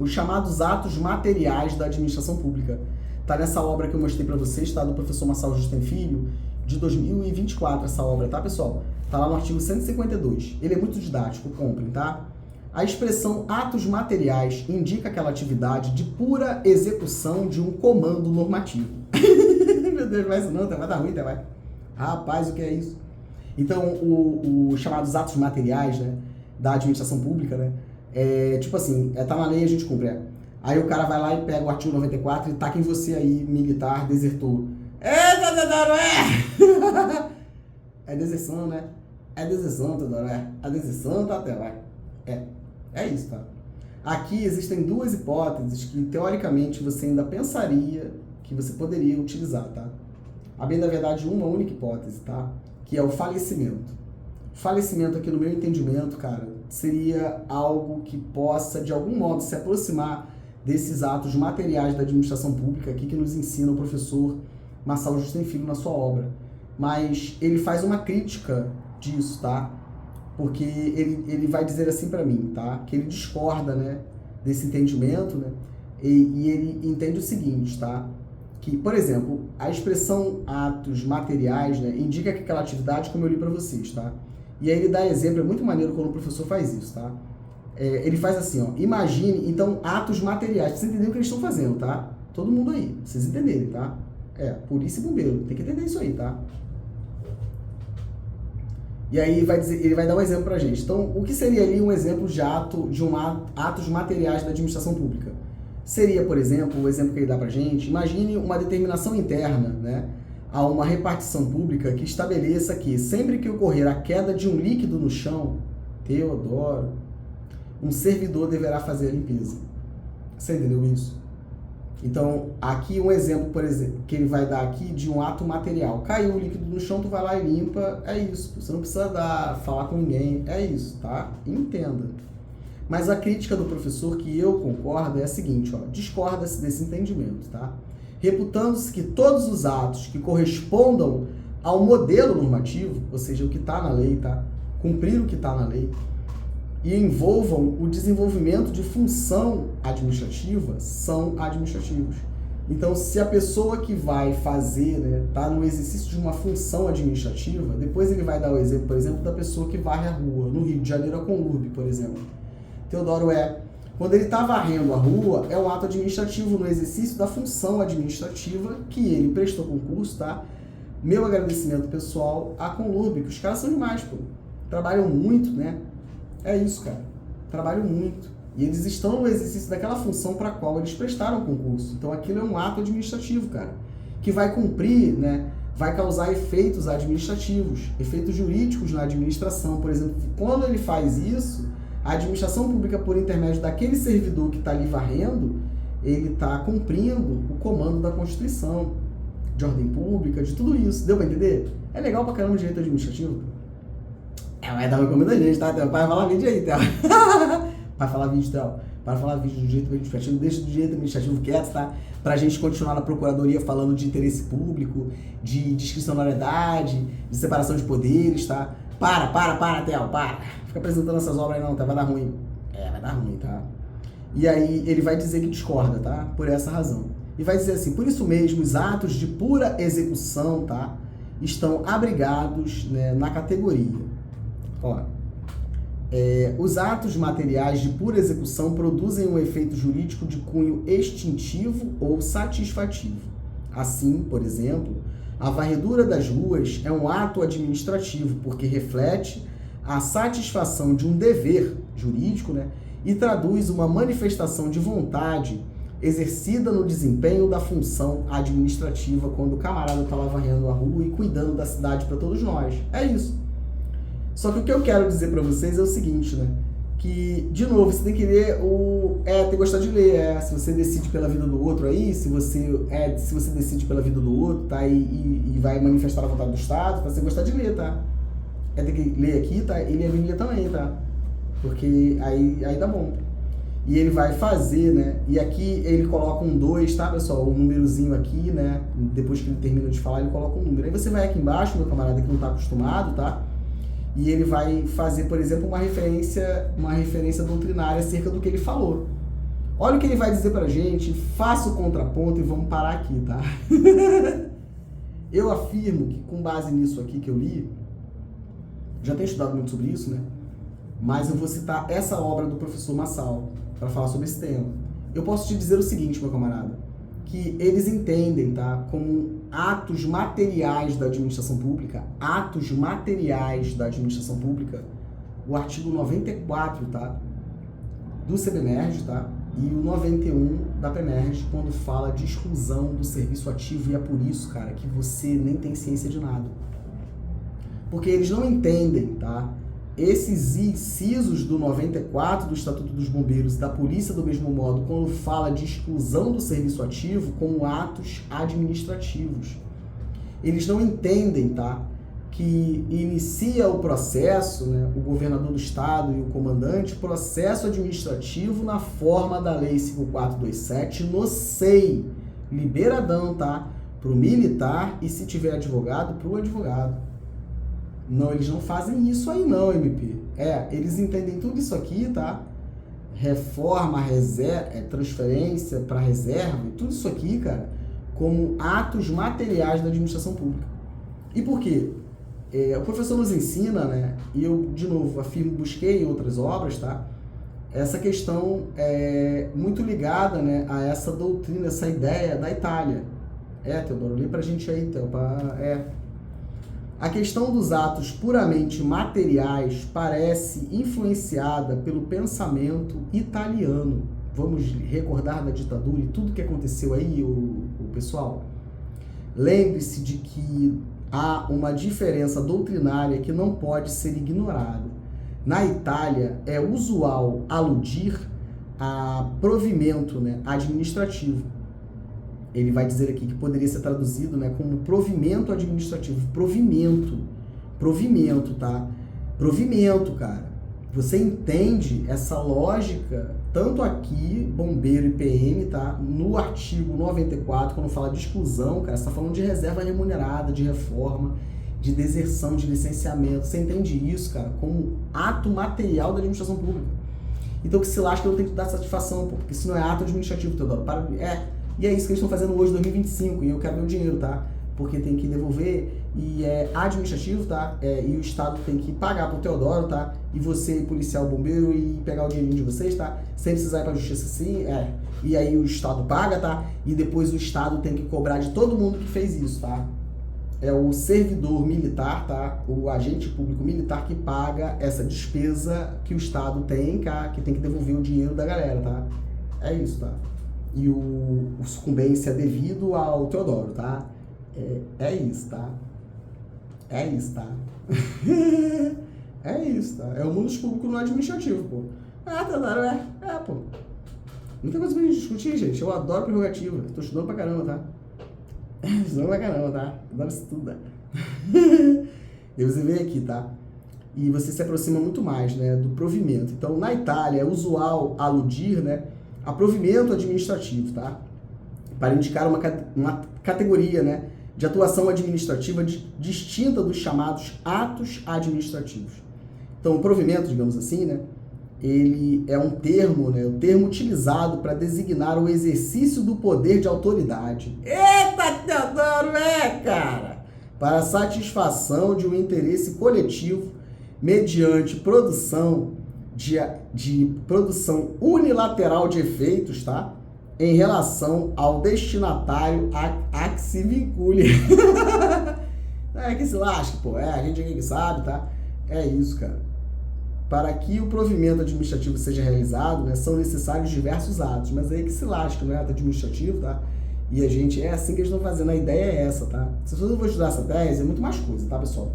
os chamados atos materiais da administração pública. Tá nessa obra que eu mostrei para vocês, tá? Do professor Marçal Justem Filho, de 2024, essa obra, tá, pessoal? Tá lá no artigo 152. Ele é muito didático, comprem, tá? A expressão atos materiais indica aquela atividade de pura execução de um comando normativo. Meu Deus, vai isso não, vai dar ruim, vai. Rapaz, o que é isso? Então, os chamados atos materiais, né, da administração pública, né, tipo assim, tá na lei, a gente cumpre. Aí o cara vai lá e pega o artigo 94 e taca em você aí, militar, desertor. É deserção, né? É deserção, Teodoro, A deserção tá até lá. É isso, tá? Aqui existem duas hipóteses que, teoricamente, você ainda pensaria que você poderia utilizar, tá? A bem da verdade, uma única hipótese, tá? Que é o falecimento. Falecimento aqui, no meu entendimento, cara, seria algo que possa, de algum modo, se aproximar desses atos materiais da administração pública aqui que nos ensina o professor Marçal Justem Filho na sua obra. Mas ele faz uma crítica disso, tá? Porque ele vai dizer assim para mim, tá? Que ele discorda, né, desse entendimento, né? E ele entende o seguinte, tá? Que, por exemplo, a expressão atos materiais, né, indica que aquela atividade, como eu li para vocês, tá? E aí ele dá exemplo, é muito maneiro quando o professor faz isso, tá? Ele faz assim, ó, imagine, então, atos materiais, pra vocês entenderem o que eles estão fazendo, tá? Todo mundo aí, pra vocês entenderem, tá? Polícia e bombeiro, tem que entender isso aí, tá? E aí ele vai dar um exemplo pra gente. Então, o que seria ali um exemplo de atos materiais da administração pública? Seria, por exemplo, o exemplo que ele dá pra gente, imagine uma determinação interna, né, a uma repartição pública que estabeleça que sempre que ocorrer a queda de um líquido no chão, Teodoro, um servidor deverá fazer a limpeza. Você entendeu isso? Então, aqui um exemplo, por exemplo, que ele vai dar aqui de um ato material. Caiu o líquido no chão, tu vai lá e limpa, é isso. Você não precisa falar com ninguém, é isso, tá? Entenda. Mas a crítica do professor, que eu concordo, é a seguinte, ó, discorda-se desse entendimento, tá? Reputando-se que todos os atos que correspondam ao modelo normativo, ou seja, o que está na lei, tá? Cumprir o que está na lei, e envolvam o desenvolvimento de função administrativa, são administrativos. Então, se a pessoa que vai fazer, né, tá no exercício de uma função administrativa, depois ele vai dar o exemplo, por exemplo, da pessoa que varre a rua. No Rio de Janeiro, a Conlurb, por exemplo. Teodoro quando ele está varrendo a rua, é um ato administrativo no exercício da função administrativa que ele prestou concurso, tá? Meu agradecimento pessoal à Conlurb, que os caras são demais, pô. Trabalham muito, né? É isso, cara. Trabalham muito. E eles estão no exercício daquela função para a qual eles prestaram o concurso. Então aquilo é um ato administrativo, cara, que vai cumprir, né? Vai causar efeitos administrativos, efeitos jurídicos na administração. Por exemplo, quando ele faz isso, a administração pública, por intermédio daquele servidor que está ali varrendo, ele está cumprindo o comando da Constituição, de ordem pública, de tudo isso. Deu para entender? É legal pra caramba o direito administrativo. Vai dar recomendo a gente, tá? Vai falar vídeo aí, Théo. Vai falar vídeo, Théo. Para falar vídeo do direito administrativo, deixa o direito administrativo quieto, tá? Pra gente continuar na procuradoria falando de interesse público, de discricionariedade, de separação de poderes, tá? Para, Théo, para. Fica apresentando essas obras aí não, tá? Vai dar ruim. Vai dar ruim, tá? E aí ele vai dizer que discorda, tá? Por essa razão. E vai dizer assim, por isso mesmo, os atos de pura execução, tá? Estão abrigados, né, na categoria. Ó, os atos materiais de pura execução produzem um efeito jurídico de cunho extintivo ou satisfativo. Assim, por exemplo, a varredura das ruas é um ato administrativo porque reflete a satisfação de um dever jurídico, né, e traduz uma manifestação de vontade exercida no desempenho da função administrativa quando o camarada está lá varrendo a rua e cuidando da cidade para todos nós. É isso. Só que o que eu quero dizer para vocês é o seguinte, né? Que, de novo, você tem que ler tem que gostar de ler. Se você decide pela vida do outro aí, se você decide pela vida do outro, tá? E vai manifestar a vontade do Estado, você gostar de ler, tá? Tem que ler aqui, tá? E ler a Bíblia também, tá? Porque aí dá bom. E ele vai fazer, né? E aqui ele coloca um 2, tá, pessoal? Um númerozinho aqui, né? Depois que ele termina de falar, ele coloca um número. Aí você vai aqui embaixo, meu camarada que não tá acostumado, tá? E ele vai fazer, por exemplo, uma referência doutrinária acerca do que ele falou. Olha o que ele vai dizer pra gente, faça o contraponto e vamos parar aqui, tá? Eu afirmo que, com base nisso aqui que eu li, já tenho estudado muito sobre isso, né? Mas eu vou citar essa obra do professor Massal para falar sobre esse tema. Eu posso te dizer o seguinte, meu camarada, que eles entendem, tá, como atos materiais da administração pública, o artigo 94, tá, do CBMERG, tá, e o 91 da PEMERG, quando fala de exclusão do serviço ativo, e é por isso, cara, que você nem tem ciência de nada. Porque eles não entendem, tá, esses incisos do 94 do Estatuto dos Bombeiros e da Polícia, do mesmo modo, quando fala de exclusão do serviço ativo como atos administrativos. Eles não entendem, tá, que inicia o processo, né, o governador do estado e o comandante, processo administrativo na forma da Lei 5427 no SEI, liberadão, tá, para o militar e, se tiver advogado, para o advogado. Não, eles não fazem isso aí não, MP. Eles entendem tudo isso aqui, tá? Reforma, reserva, transferência para reserva, tudo isso aqui, cara, como atos materiais da administração pública. E por quê? O professor nos ensina, né? E eu, de novo, afirmo, busquei em outras obras, tá? Essa questão é muito ligada, né, a essa doutrina, essa ideia da Itália. Teodoro, lê pra gente aí, Teo, A questão dos atos puramente materiais parece influenciada pelo pensamento italiano. Vamos recordar da ditadura e tudo que aconteceu aí, o pessoal? Lembre-se de que há uma diferença doutrinária que não pode ser ignorada. Na Itália, é usual aludir a provimento, né, administrativo. Ele vai dizer aqui que poderia ser traduzido, né, como provimento administrativo. Provimento, tá? Provimento, cara. Você entende essa lógica, tanto aqui, bombeiro e PM, tá? No artigo 94, quando fala de exclusão, cara, você tá falando de reserva remunerada, de reforma, de deserção, de licenciamento. Você entende isso, cara, como ato material da administração pública. Então, que se lasca, eu tenho que dar satisfação, pô, porque isso não é ato administrativo, Teodoro. E é isso que eles estão fazendo hoje, 2025, e eu quero ver o dinheiro, tá? Porque tem que devolver, e é administrativo, tá? E o Estado tem que pagar pro Teodoro, tá? E você, policial, bombeiro, e pegar o dinheirinho de vocês, tá? Sem precisar ir pra justiça assim, E aí o Estado paga, tá? E depois o Estado tem que cobrar de todo mundo que fez isso, tá? É o servidor militar, tá? O agente público militar que paga essa despesa que o Estado tem, tá? Que tem que devolver o dinheiro da galera, tá? É isso, tá? E o sucumbência devido ao Teodoro, tá? É isso, tá? É isso, tá? É isso, tá? É o mundo público no administrativo, pô. Teodoro, pô. Muita coisa pra gente discutir, gente. Eu adoro prerrogativa. Tô estudando pra caramba, tá? Estudando pra caramba, tá? Adoro estudar. E você vem aqui, tá? E você se aproxima muito mais, né, do provimento. Então, na Itália, é usual aludir, né, a provimento administrativo, tá? Para indicar uma categoria, né, de atuação administrativa distinta dos chamados atos administrativos. Então, o provimento, digamos assim, né, ele é um termo, né, o termo utilizado para designar o exercício do poder de autoridade. Eita, Teodoro, cara! Para a satisfação de um interesse coletivo mediante produção de produção unilateral de efeitos, tá? Em relação ao destinatário a que se vincule. Que se lasque, pô. A gente aqui que sabe, tá? É isso, cara. Para que o provimento administrativo seja realizado, né, são necessários diversos atos, mas aí que se lasca, não é ato administrativo, tá? E a gente, é assim que eles estão fazendo, a ideia é essa, tá? Se eu vou estudar essa tese, é muito mais coisa, tá, pessoal?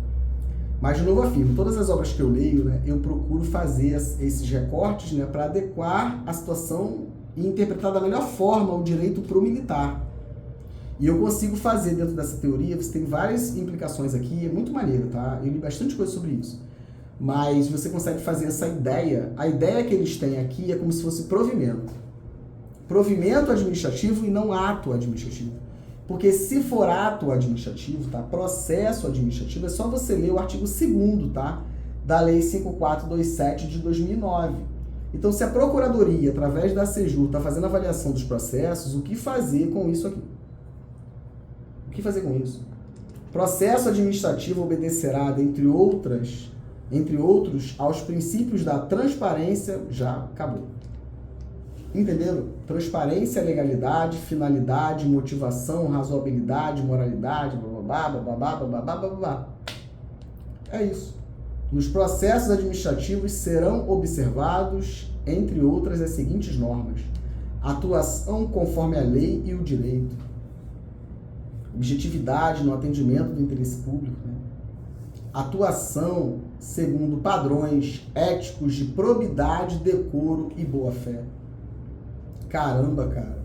Mas, de novo, afirmo, todas as obras que eu leio, né, eu procuro fazer esses recortes, né, para adequar a situação e interpretar da melhor forma o direito pro militar. E eu consigo fazer dentro dessa teoria, você tem várias implicações aqui, é muito maneiro, tá? Eu li bastante coisa sobre isso. Mas você consegue fazer essa ideia. A ideia que eles têm aqui é como se fosse provimento. Provimento administrativo e não ato administrativo. Porque se for ato administrativo, tá? Processo administrativo, é só você ler o artigo 2º, tá? Da Lei 5427 de 2009. Então, se a Procuradoria, através da Sejur, está fazendo avaliação dos processos, o que fazer com isso aqui? O que fazer com isso? Processo administrativo obedecerá, dentre outros, aos princípios da transparência, já acabou. Entenderam? Transparência, legalidade, finalidade, motivação, razoabilidade, moralidade, blá. É isso. Nos processos administrativos serão observados, entre outras, as seguintes normas: atuação conforme a lei e o direito, objetividade no atendimento do interesse público, né? Atuação segundo padrões éticos de probidade, decoro e boa-fé. Caramba, cara.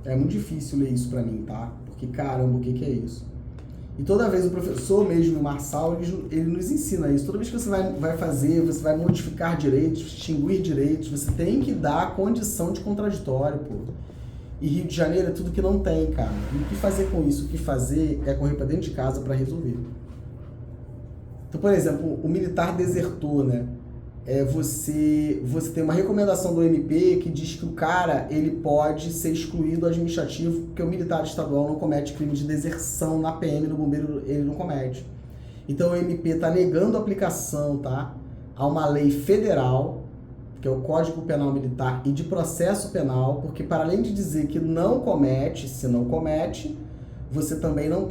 É muito difícil ler isso pra mim, tá? Porque, caramba, o que é isso? E toda vez o professor mesmo, o Marçal, ele nos ensina isso. Toda vez que você vai fazer, você vai modificar direitos, extinguir direitos, você tem que dar condição de contraditório, pô. E Rio de Janeiro é tudo que não tem, cara. E o que fazer com isso? O que fazer é correr pra dentro de casa pra resolver. Então, por exemplo, o militar desertor, né? Você tem uma recomendação do MP que diz que o cara ele pode ser excluído do administrativo porque o militar estadual não comete crime de deserção na PM, no bombeiro ele não comete. Então o MP está negando a aplicação, tá, a uma lei federal, que é o Código Penal Militar e de Processo Penal, porque para além de dizer que não comete, se não comete, você também não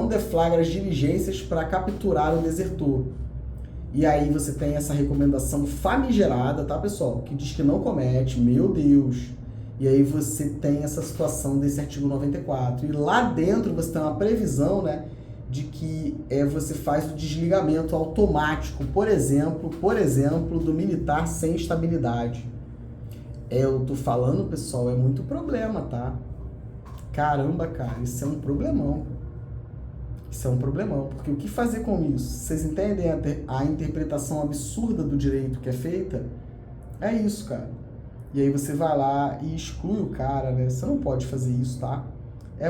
deflagra as diligências para capturar o desertor. E aí você tem essa recomendação famigerada, tá, pessoal? Que diz que não comete, meu Deus. E aí você tem essa situação desse artigo 94. E lá dentro você tem uma previsão, né, de que você faz o desligamento automático, por exemplo, do militar sem estabilidade. Eu tô falando, pessoal, é muito problema, tá? Caramba, cara, isso é um problemão. Isso é um problemão, porque o que fazer com isso? Vocês entendem a interpretação absurda do direito que é feita? É isso, cara. E aí você vai lá e exclui o cara, né? Você não pode fazer isso, tá?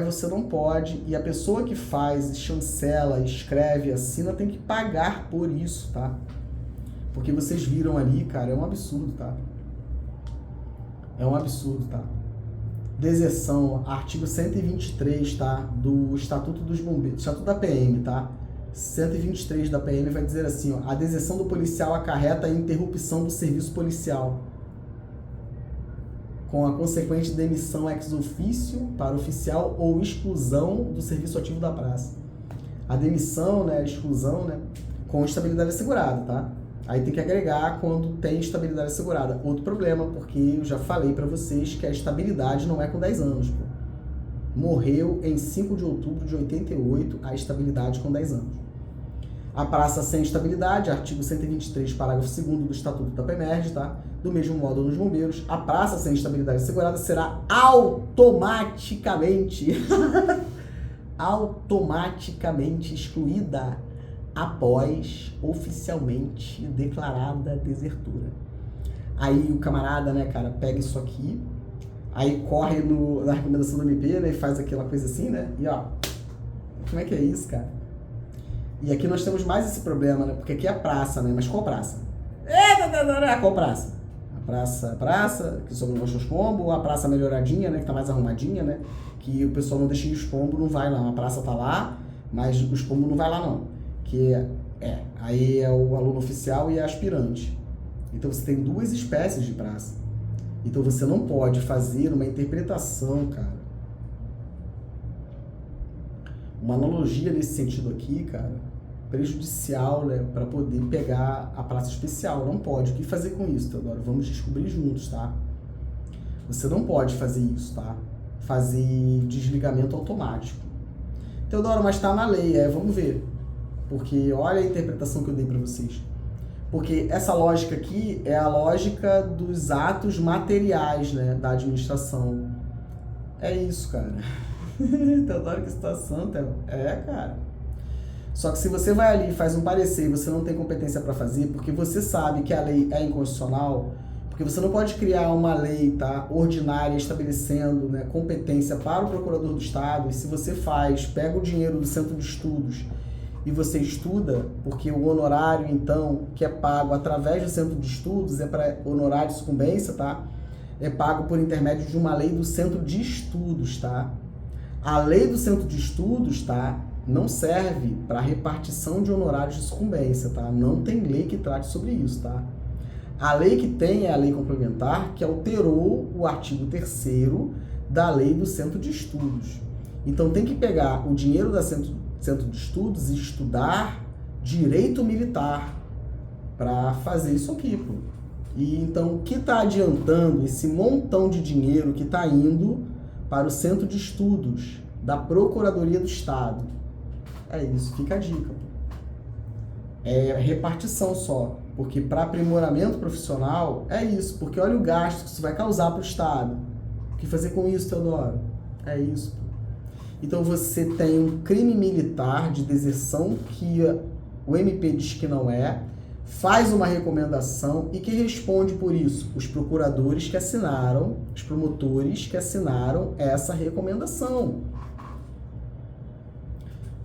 Você não pode, e a pessoa que faz, chancela, escreve, assina, tem que pagar por isso, tá? Porque vocês viram ali, cara, é um absurdo, tá? É um absurdo, tá? deserção, artigo 123, tá? Do Estatuto dos Bombeiros, Estatuto da PM, tá? 123 da PM vai dizer assim, ó, a deserção do policial acarreta a interrupção do serviço policial, com a consequente demissão ex officio para oficial ou exclusão do serviço ativo da praça. A demissão, né, a exclusão, né, com estabilidade assegurada, tá? Aí tem que agregar quando tem estabilidade assegurada. Outro problema, porque eu já falei pra vocês que a estabilidade não é com 10 anos, pô. Morreu em 5 de outubro de 88 a estabilidade com 10 anos. A praça sem estabilidade, artigo 123, parágrafo 2º do Estatuto da PEMERG, tá? Do mesmo modo nos bombeiros, a praça sem estabilidade assegurada será automaticamente excluída após oficialmente declarada desertura. Aí o camarada, né, cara, pega isso aqui, aí corre na recomendação do MP, né, e faz aquela coisa assim, né, e ó, como é que é isso, cara? E aqui nós temos mais esse problema, né, porque aqui é a praça, né, mas qual praça? Qual praça? A praça, que sobrou os pombos, ou a praça melhoradinha, né, que tá mais arrumadinha, né, que o pessoal não deixa os pombos, não vai lá, a praça tá lá, mas os pombos não vai lá não. Que aí é o aluno oficial e é aspirante. Então você tem duas espécies de praça. Então você não pode fazer uma interpretação, cara. Uma analogia nesse sentido aqui, cara, prejudicial, né, para poder pegar a praça especial. Não pode. O que fazer com isso, Teodoro? Vamos descobrir juntos, tá? Você não pode fazer isso, tá? Fazer desligamento automático. Teodoro, mas tá na lei, vamos ver. Porque olha a interpretação que eu dei para vocês. Porque essa lógica aqui é a lógica dos atos materiais, né, da administração. É isso, cara. Teodoro, que situação, Theo. Cara. Só que se você vai ali e faz um parecer e você não tem competência para fazer, porque você sabe que a lei é inconstitucional, porque você não pode criar uma lei, tá, ordinária estabelecendo, né, competência para o procurador do Estado, e se você pega o dinheiro do centro de estudos e você estuda, porque o honorário, então, que é pago através do centro de estudos, é para honorário de sucumbência, tá? É pago por intermédio de uma lei do centro de estudos, tá? A lei do centro de estudos, tá? Não serve para repartição de honorários de sucumbência, tá? Não tem lei que trate sobre isso, tá? A lei que tem é a lei complementar, que alterou o artigo 3º da lei do centro de estudos. Então tem que pegar o dinheiro da centro de estudos e estudar direito militar para fazer isso aqui, pô. E então o que está adiantando esse montão de dinheiro que está indo para o centro de estudos da Procuradoria do Estado? É isso, fica a dica, pô. É repartição só, porque para aprimoramento profissional é isso, porque olha o gasto que isso vai causar para o Estado. O que fazer com isso, Teodoro? É isso, pô. Então você tem um crime militar de deserção que o MP diz que não é, faz uma recomendação e quem responde por isso? Os procuradores que assinaram, os promotores que assinaram essa recomendação.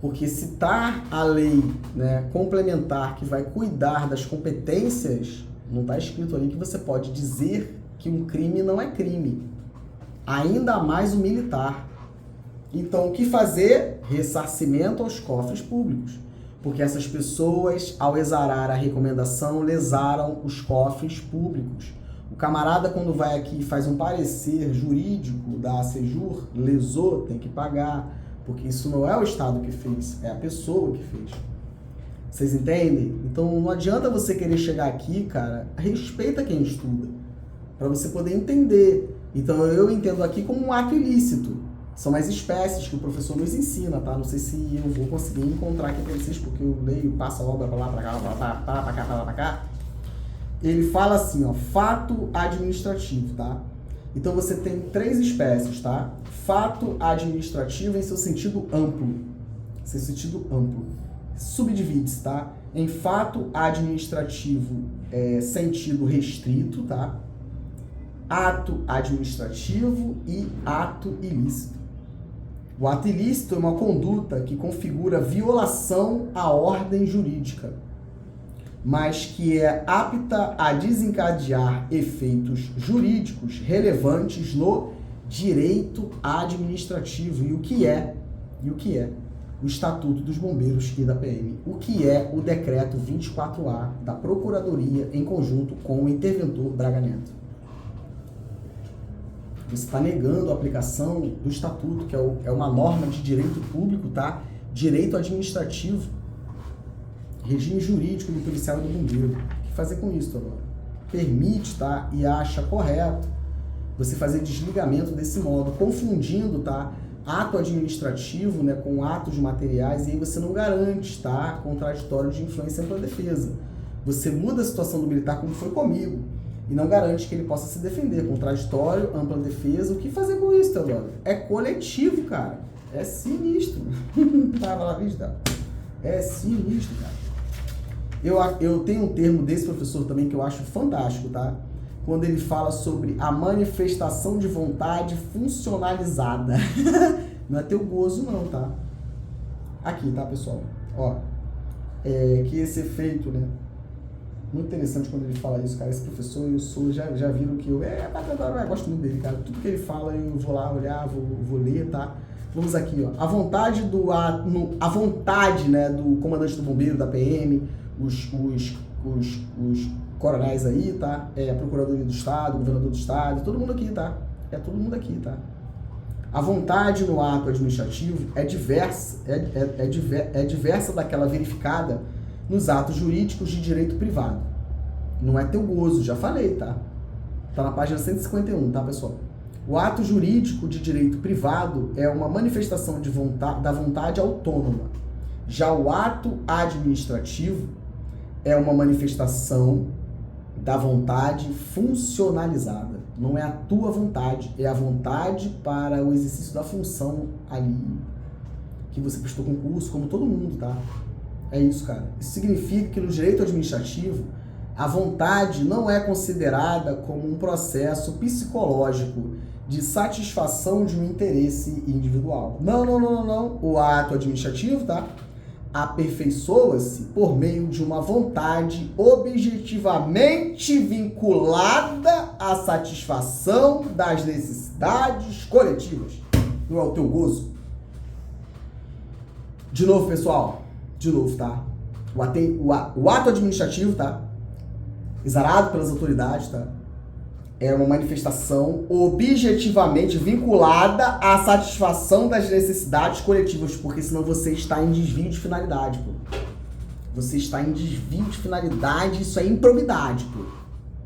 Porque se está a lei, né, complementar que vai cuidar das competências, não está escrito ali que você pode dizer que um crime não é crime. Ainda mais o militar. Então, o que fazer? Ressarcimento aos cofres públicos. Porque essas pessoas, ao exarar a recomendação, lesaram os cofres públicos. O camarada, quando vai aqui e faz um parecer jurídico da ACEJUR, lesou, tem que pagar. Porque isso não é o Estado que fez, é a pessoa que fez. Vocês entendem? Então, não adianta você querer chegar aqui, cara, respeita quem estuda, para você poder entender. Então, eu entendo aqui como um ato ilícito. São as espécies que o professor nos ensina, tá? Não sei se eu vou conseguir encontrar aqui para vocês, porque eu leio, passo a obra para lá, para cá, para cá. Ele fala assim, ó, fato administrativo, tá? Então você tem 3 espécies, tá? Fato administrativo em seu sentido amplo. Seu sentido amplo. Subdivide-se, tá? Em fato administrativo, sentido restrito, tá? Ato administrativo e ato ilícito. O ato ilícito é uma conduta que configura violação à ordem jurídica, mas que é apta a desencadear efeitos jurídicos relevantes no direito administrativo. E o que é o Estatuto dos Bombeiros e da PM? O que é o Decreto 24A da Procuradoria em conjunto com o interventor Braga Neto? Você está negando a aplicação do Estatuto, que é uma norma de direito público, tá? Direito administrativo, regime jurídico do policial e do bombeiro. O que fazer com isso agora? Permite, tá? E acha correto você fazer desligamento desse modo, confundindo, tá? Ato administrativo, né, com atos materiais, e aí você não garante, tá? Contraditório de influência ampla defesa. Você muda a situação do militar como foi comigo e não garante que ele possa se defender. Contraditório, ampla defesa. O que fazer com isso, Teodoro? É coletivo, cara. É sinistro. Tava lá, vista. É sinistro, cara. Eu tenho um termo desse professor também que eu acho fantástico, tá? Quando ele fala sobre a manifestação de vontade funcionalizada. Não é teu gozo não, tá? Aqui, tá, pessoal? Ó, que esse efeito, né? Muito interessante quando ele fala isso, cara. Esse professor, já viram que eu gosto muito dele, cara. Tudo que ele fala, eu vou lá olhar, vou ler, tá? Vamos aqui, ó. A vontade, né, do comandante do bombeiro, da PM, os coronéis aí, tá? A Procuradoria do Estado, o governador do Estado, todo mundo aqui, tá? É todo mundo aqui, tá? A vontade no ato administrativo é diversa daquela verificada nos atos jurídicos de direito privado. Não é teu gozo, já falei, tá? Tá na página 151, tá, pessoal? O ato jurídico de direito privado é uma manifestação da vontade autônoma. Já o ato administrativo é uma manifestação da vontade funcionalizada. Não é a tua vontade, é a vontade para o exercício da função ali que você prestou concurso, como todo mundo, tá? É isso, cara. Isso significa que no direito administrativo, a vontade não é considerada como um processo psicológico de satisfação de um interesse individual. Não. O ato administrativo, tá? Aperfeiçoa-se por meio de uma vontade objetivamente vinculada à satisfação das necessidades coletivas. Não é o teu gozo? De novo, pessoal. De novo, tá? O ato administrativo, tá? Exarado pelas autoridades, tá? É uma manifestação objetivamente vinculada à satisfação das necessidades coletivas, porque senão você está em desvio de finalidade, pô. Você está em desvio de finalidade, isso é improbidade, pô.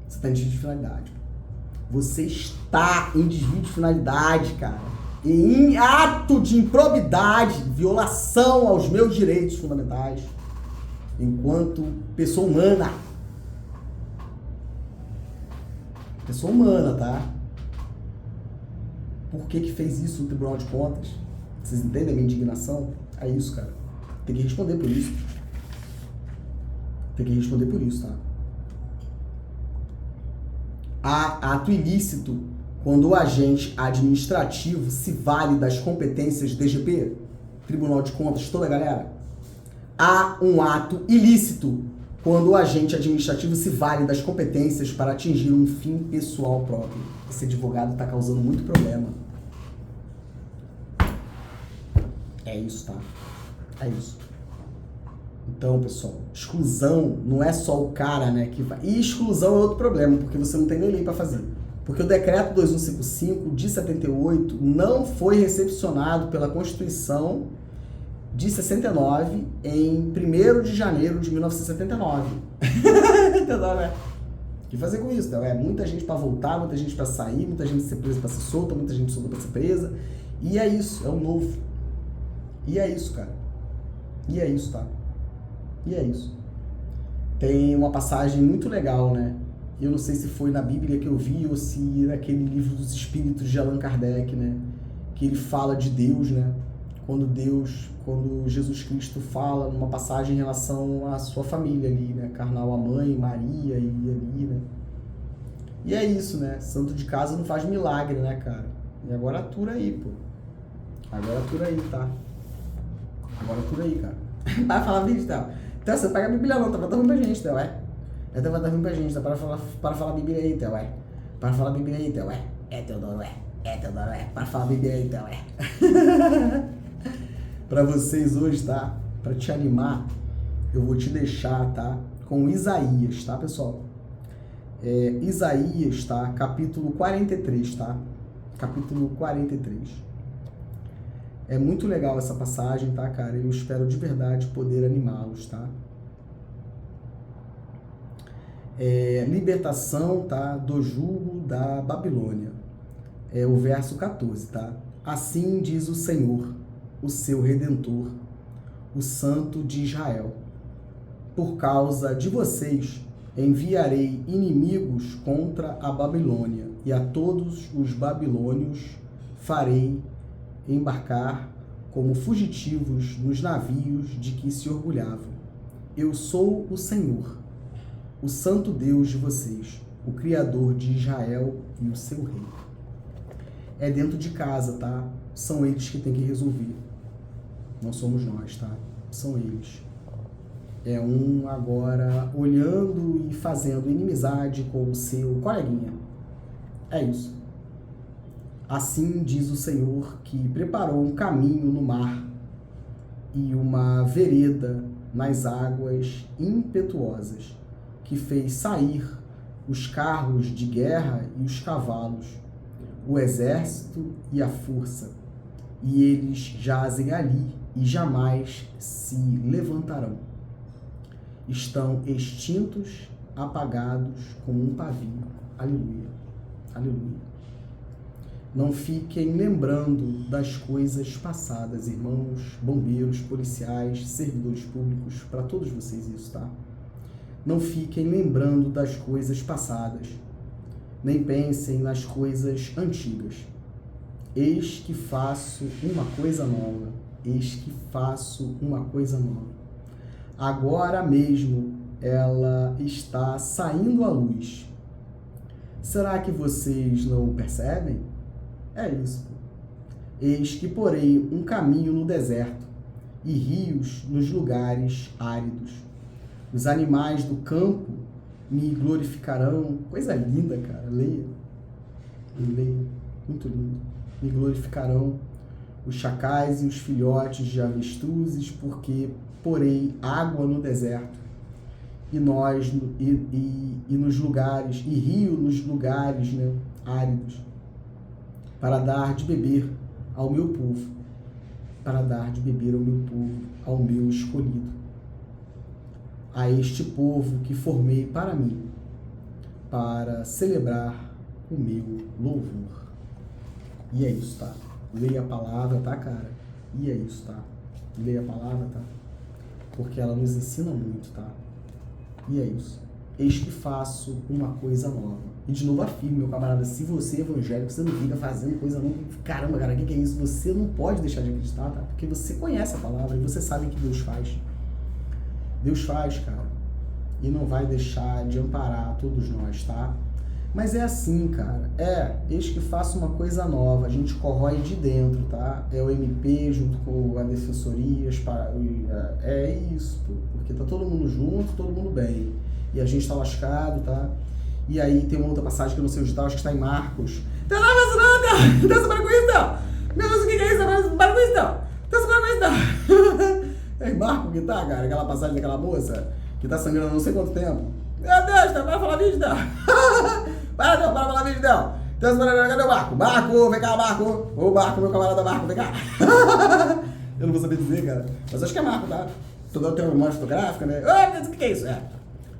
Você está em desvio de finalidade, pô. Você está em desvio de finalidade, cara. E em ato de improbidade, violação aos meus direitos fundamentais, enquanto pessoa humana. Pessoa humana, tá? Por que fez isso no Tribunal de Contas? Vocês entendem a minha indignação? É isso, cara. Tem que responder por isso. Tem que responder por isso, tá? Há ato ilícito quando o agente administrativo se vale das competências do DGP, Tribunal de Contas, toda a galera. Há um ato ilícito quando o agente administrativo se vale das competências para atingir um fim pessoal próprio. Esse advogado está causando muito problema. É isso, tá? É isso. Então, pessoal, exclusão não é só o cara, né, que vai... E exclusão é outro problema, porque você não tem nem lei para fazer. Porque o decreto 2155 de 78 não foi recepcionado pela Constituição de 69 em 1º de janeiro de 1979. Entendeu, né? O que fazer com isso? Né? Muita gente para voltar, muita gente para sair, muita gente ser presa para ser solta, muita gente solta para ser presa. E é isso, é o novo. E é isso, cara. E é isso, tá? E é isso. Tem uma passagem muito legal, né? Eu não sei se foi na Bíblia que eu vi ou se naquele livro dos Espíritos de Allan Kardec, né? Que ele fala de Deus, né? Quando Jesus Cristo fala numa passagem em relação à sua família ali, né? Carnal, a mãe, Maria e ali, né? E é isso, né? Santo de casa não faz milagre, né, cara? E agora atura aí, pô. Agora atura aí, tá? Agora atura aí, cara. Vai falar vídeo, tá? Então, você não pega a Bíblia não, tá pra dar ruim pra gente, tá, ué? Tá pra dar ruim pra gente, tá? Para falar a Bíblia aí, tá, ué? Para falar a Bíblia aí, tá, ué? Teodoro, ué. Teodoro, para falar bem aí, então, Para vocês hoje, tá? Para te animar, eu vou te deixar, tá? Com Isaías, tá, pessoal? Isaías, tá? Capítulo 43, tá? Capítulo 43. É muito legal essa passagem, tá, cara? Eu espero de verdade poder animá-los, tá? Libertação, tá? Do jugo da Babilônia. O verso 14, tá? Assim diz o Senhor, o seu Redentor, o Santo de Israel. Por causa de vocês, enviarei inimigos contra a Babilônia, e a todos os babilônios farei embarcar como fugitivos nos navios de que se orgulhavam. Eu sou o Senhor, o Santo Deus de vocês, o Criador de Israel e o seu Rei. É dentro de casa, tá? São eles que têm que resolver. Não somos nós, tá? São eles. É um agora olhando e fazendo inimizade com o seu coleguinha. É isso. Assim diz o Senhor, que preparou um caminho no mar e uma vereda nas águas impetuosas, que fez sair os carros de guerra e os cavalos, o exército e a força, e eles jazem ali e jamais se levantarão. Estão extintos, apagados como um pavio. Aleluia, aleluia. Não fiquem lembrando das coisas passadas, irmãos, bombeiros, policiais, servidores públicos, para todos vocês isso, tá? Não fiquem lembrando das coisas passadas, nem pensem nas coisas antigas. Eis que faço uma coisa nova, eis que faço uma coisa nova. Agora mesmo ela está saindo à luz. Será que vocês não o percebem? É isso. Eis que porei um caminho no deserto e rios nos lugares áridos. Os animais do campo me glorificarão. Coisa linda, cara. Leia. Leia. Muito lindo. Me glorificarão os chacais e os filhotes de avestruzes, porque porei água no deserto e nos lugares, e rio nos lugares, né, áridos, para dar de beber ao meu povo, para dar de beber ao meu povo, ao meu escolhido, a este povo que formei para mim, para celebrar o meu louvor. E é isso, tá? Leia a palavra, tá, cara? E é isso, tá? Leia a palavra, tá? Porque ela nos ensina muito, tá? E é isso. Eis que faço uma coisa nova. E de novo afirmo, meu camarada, se você é evangélico, você não fica fazendo coisa nova. Caramba, cara, o que é isso? Você não pode deixar de acreditar, tá? Porque você conhece a palavra e você sabe que Deus faz. Deus faz, cara. E não vai deixar de amparar todos nós, tá? Mas é assim, cara. Eis que faço uma coisa nova. A gente corrói de dentro, tá? É o MP junto com a defensoria. É isso, pô. Porque tá todo mundo junto, todo mundo bem. E a gente tá lascado, tá? E aí tem uma outra passagem que eu não sei onde tá, acho que está em Marcos. Não, não, não, para com isso, não! Meu Deus, o que é isso? Para com isso, não! Para com isso, não! É em Marcos que tá, cara? Aquela passagem daquela moça que tá sangrando não sei quanto tempo. Meu Deus, tá para falar vídeo, não! Para falar vídeo, não! Cadê o Marco? Marco, vem cá, Marco! Ô, Marco, meu camarada Marco, vem cá! Eu não vou saber dizer, cara. Mas acho que é Marco, tá? Tu dá uma memória fotográfica, né? Ô, meu Deus, o que é isso?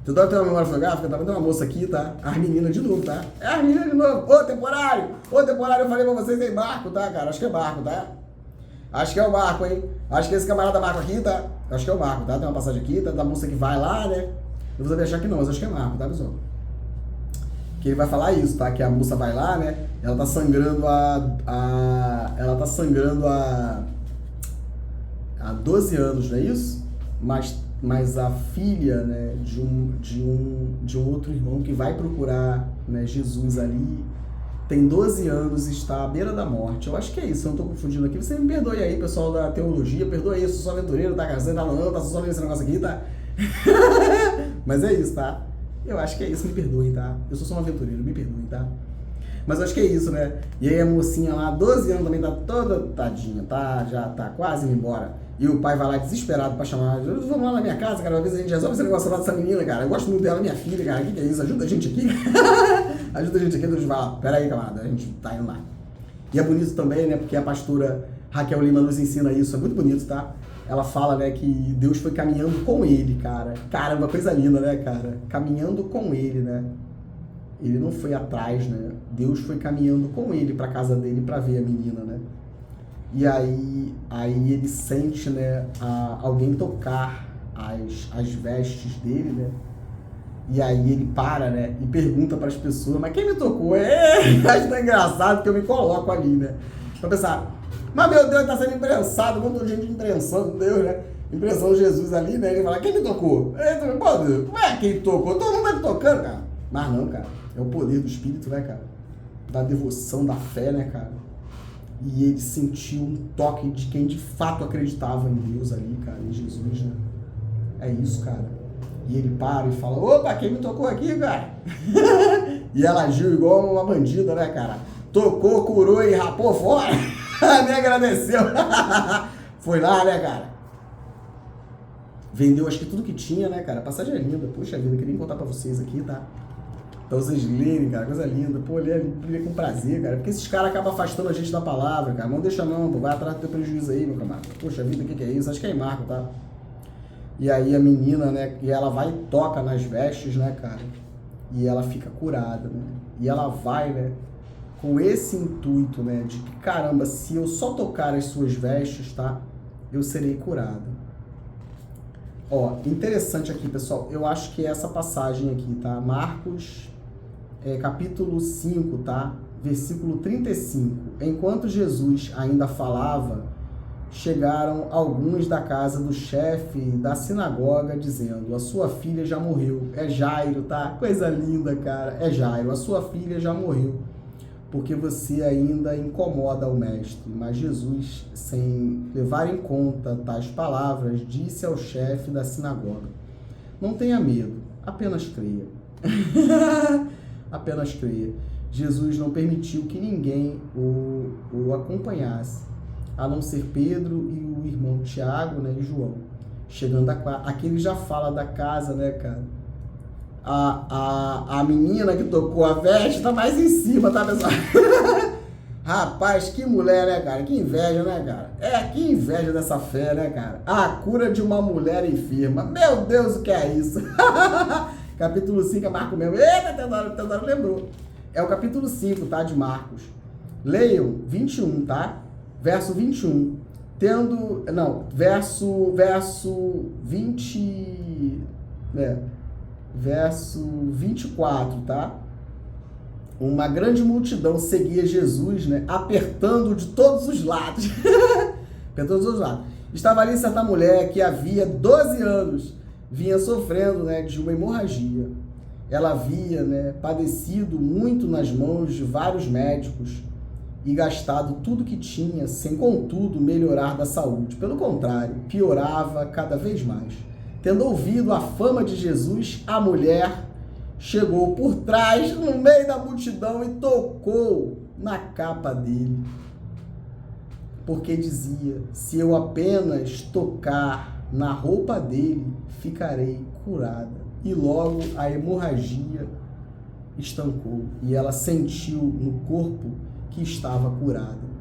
Tu dá uma memória fotográfica, tá vendo uma moça aqui, tá? As meninas de novo, tá? É as meninas de novo. Ô, temporário, eu falei pra vocês em Marco, tá, cara? Acho que é Marco, tá? Acho que é o Marco, hein? Acho que esse camarada Marco aqui, tá? Acho que é o Marco, tá? Tem uma passagem aqui, tá? Da moça que vai lá, né? Não vou saber achar que não, mas acho que é Marco, tá, pessoal? Que ele vai falar isso, tá? Que a moça vai lá, né? Ela tá sangrando ela tá sangrando há 12 anos, não é isso? Mas a filha, né, de um outro irmão que vai procurar, né, Jesus ali, tem 12 anos e está à beira da morte. Eu acho que é isso, eu não estou confundindo aqui. Você me perdoe aí, pessoal da teologia, perdoe aí, eu sou só aventureiro, tá, cara? Você tá não, tá só lendo esse negócio aqui, tá? Mas é isso, tá? Eu acho que é isso, me perdoem, tá? Eu sou só um aventureiro, me perdoem, tá? Mas acho que é isso, né? E aí a mocinha lá, 12 anos também, tá toda tadinha, tá? Já tá quase indo embora. E o pai vai lá desesperado pra chamar, vamos lá na minha casa, cara, uma vez a gente resolve esse negócio lá dessa menina, cara. Eu gosto muito dela, minha filha, cara. O que é isso? Ajuda a gente aqui. Ajuda a gente aqui, a gente vai lá. Pera aí, camarada, a gente tá indo lá. E é bonito também, né? Porque a pastora Raquel Lima nos ensina isso, é muito bonito, tá? Ela fala, né, que Deus foi caminhando com ele, cara. Caramba, coisa linda, né, cara? Caminhando com ele, né? Ele não foi atrás, né? Deus foi caminhando com ele pra casa dele pra ver a menina, né? E aí ele sente, né, alguém tocar as vestes dele, né? E aí ele para, né, e pergunta para as pessoas, mas quem me tocou? Acho tão engraçado que eu me coloco ali, né? Pra pensar, mas meu Deus, tá sendo imprensado, um monte de gente imprensando Deus, né? Impressão de Jesus ali, né? Ele fala, quem me tocou? Pô, Deus, não é quem tocou, todo mundo tá me tocando, cara. Mas não, cara, é o poder do Espírito, né, cara? Da devoção, da fé, né, cara? E ele sentiu um toque de quem de fato acreditava em Deus ali, cara, em Jesus, né? É isso, cara. E ele para e fala, opa, quem me tocou aqui, cara? E ela agiu igual uma bandida, né, cara? Tocou, curou e rapou fora. Me agradeceu. Foi lá, né, cara? Vendeu acho que tudo que tinha, né, cara? A passagem é linda. Poxa vida, queria contar pra vocês aqui, tá? Pra vocês lerem, cara, coisa linda. Pô, ler com prazer, cara. Porque esses caras acabam afastando a gente da palavra, cara. Não deixa não, pô. Vai atrás do teu prejuízo aí, meu camarada. Poxa vida, o que é isso? Acho que é em Marco, tá? E aí a menina, né, e ela vai e toca nas vestes, né, cara? E ela fica curada, né? E ela vai, né, com esse intuito, né, de que, caramba, se eu só tocar as suas vestes, tá? Eu serei curada. Ó, interessante aqui, pessoal. Eu acho que é essa passagem aqui, tá? Marcos, capítulo 5, tá? Versículo 35. Enquanto Jesus ainda falava, chegaram alguns da casa do chefe da sinagoga dizendo, a sua filha já morreu. É Jairo, tá? Coisa linda, cara. É Jairo, a sua filha já morreu, porque você ainda incomoda o mestre. Mas Jesus, sem levar em conta tais palavras, disse ao chefe da sinagoga, não tenha medo, apenas creia. Apenas creia. Jesus não permitiu que ninguém o acompanhasse, a não ser Pedro e o irmão Tiago, né, e João. Chegando aqui ele já fala da casa, né, cara? A menina que tocou a veste tá mais em cima, tá, pessoal? Rapaz, que mulher, né, cara? Que inveja, né, cara? Que inveja dessa fé, né, cara? A cura de uma mulher enferma. Meu Deus, o que é isso? Capítulo 5 é Marcos mesmo. Eita, Teodoro lembrou. É o capítulo 5, tá, de Marcos. Leiam 21, tá? Verso 21. Verso 20... Verso 24, tá? Uma grande multidão seguia Jesus, né? Apertando de todos os lados. Apertando de todos os lados. Estava ali certa mulher que havia 12 anos vinha sofrendo, né, de uma hemorragia. Ela havia, né, padecido muito nas mãos de vários médicos e gastado tudo que tinha, sem contudo melhorar da saúde. Pelo contrário, piorava cada vez mais. Tendo ouvido a fama de Jesus, a mulher chegou por trás, no meio da multidão, e tocou na capa dele. Porque dizia, se eu apenas tocar na roupa dele, ficarei curada. E logo a hemorragia estancou e ela sentiu no corpo que estava curada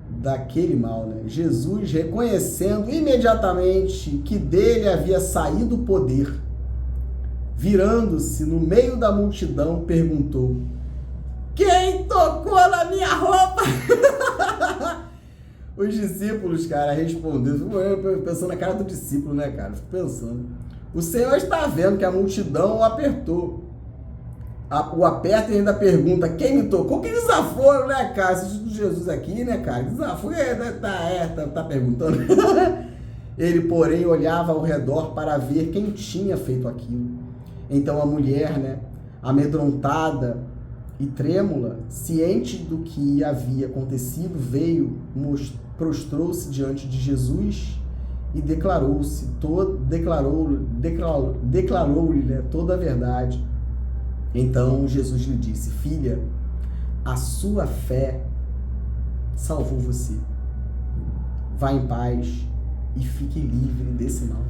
daquele mal, né? Jesus, reconhecendo imediatamente que dele havia saído o poder, virando-se no meio da multidão, perguntou, quem tocou na minha roupa? Os discípulos, cara, responderam, pensando na cara do discípulo, né, cara? Fico pensando. O Senhor está vendo que a multidão o apertou. O aperta e ainda pergunta, quem me tocou? Que desaforo, né, cara? Esse de Jesus aqui, né, cara? Que desaforo, tá perguntando. Ele, porém, olhava ao redor para ver quem tinha feito aquilo. Então a mulher, né, amedrontada e trêmula, ciente do que havia acontecido, veio, prostrou-se diante de Jesus e declarou-lhe, né, toda a verdade. Então Jesus lhe disse, filha, A sua fé salvou você. Vá em paz e fique livre desse mal.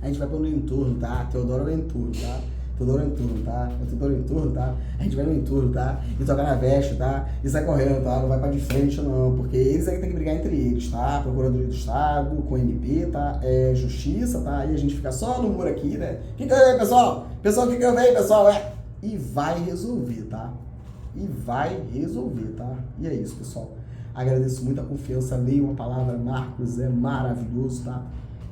A gente vai para o entorno, tá? Teodoro é o entorno, tá? Teodoro é o entorno, tá? É Teodoro é o entorno, tá? A gente vai no entorno, tá? E toca na veste, tá? E sai correndo, tá? Não vai pra de frente, não. Porque eles é que tem que brigar entre eles, tá? Procuradoria do Estado, com o MP, tá? É justiça, tá? Aí a gente fica só no muro aqui, né? Que eu venho, pessoal? Pessoal, que eu venho, pessoal? É. E vai resolver, tá? E vai resolver, tá? E é isso, pessoal. Agradeço muito a confiança. Leiam a palavra, Marcos, é maravilhoso, tá?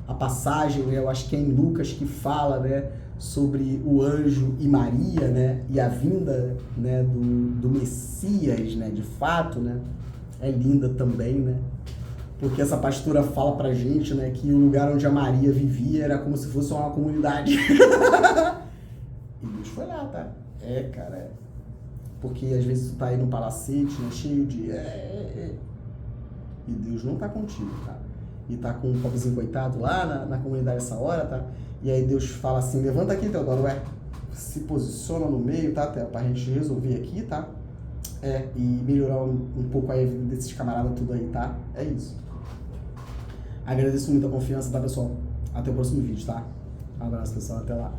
A passagem, né, eu acho que é em Lucas que fala, né, sobre o anjo e Maria, né, e a vinda, né, do Messias, né, de fato, né, é linda também, né, porque essa pastora fala pra gente, né, que o lugar onde a Maria vivia era como se fosse uma comunidade. E Deus foi lá, tá? Cara, é. Porque às vezes tu tá aí no palacete, né, cheio de... E Deus não tá contigo, tá? E tá com um pobrezinho coitado lá na comunidade essa hora, tá? E aí Deus fala assim, levanta aqui, Teodoro, se posiciona no meio, tá, Theo? Pra gente resolver aqui, tá? E melhorar um pouco aí a vida desses camaradas tudo aí, tá? É isso. Agradeço muito a confiança, tá, pessoal? Até o próximo vídeo, tá? Um abraço, pessoal. Até lá.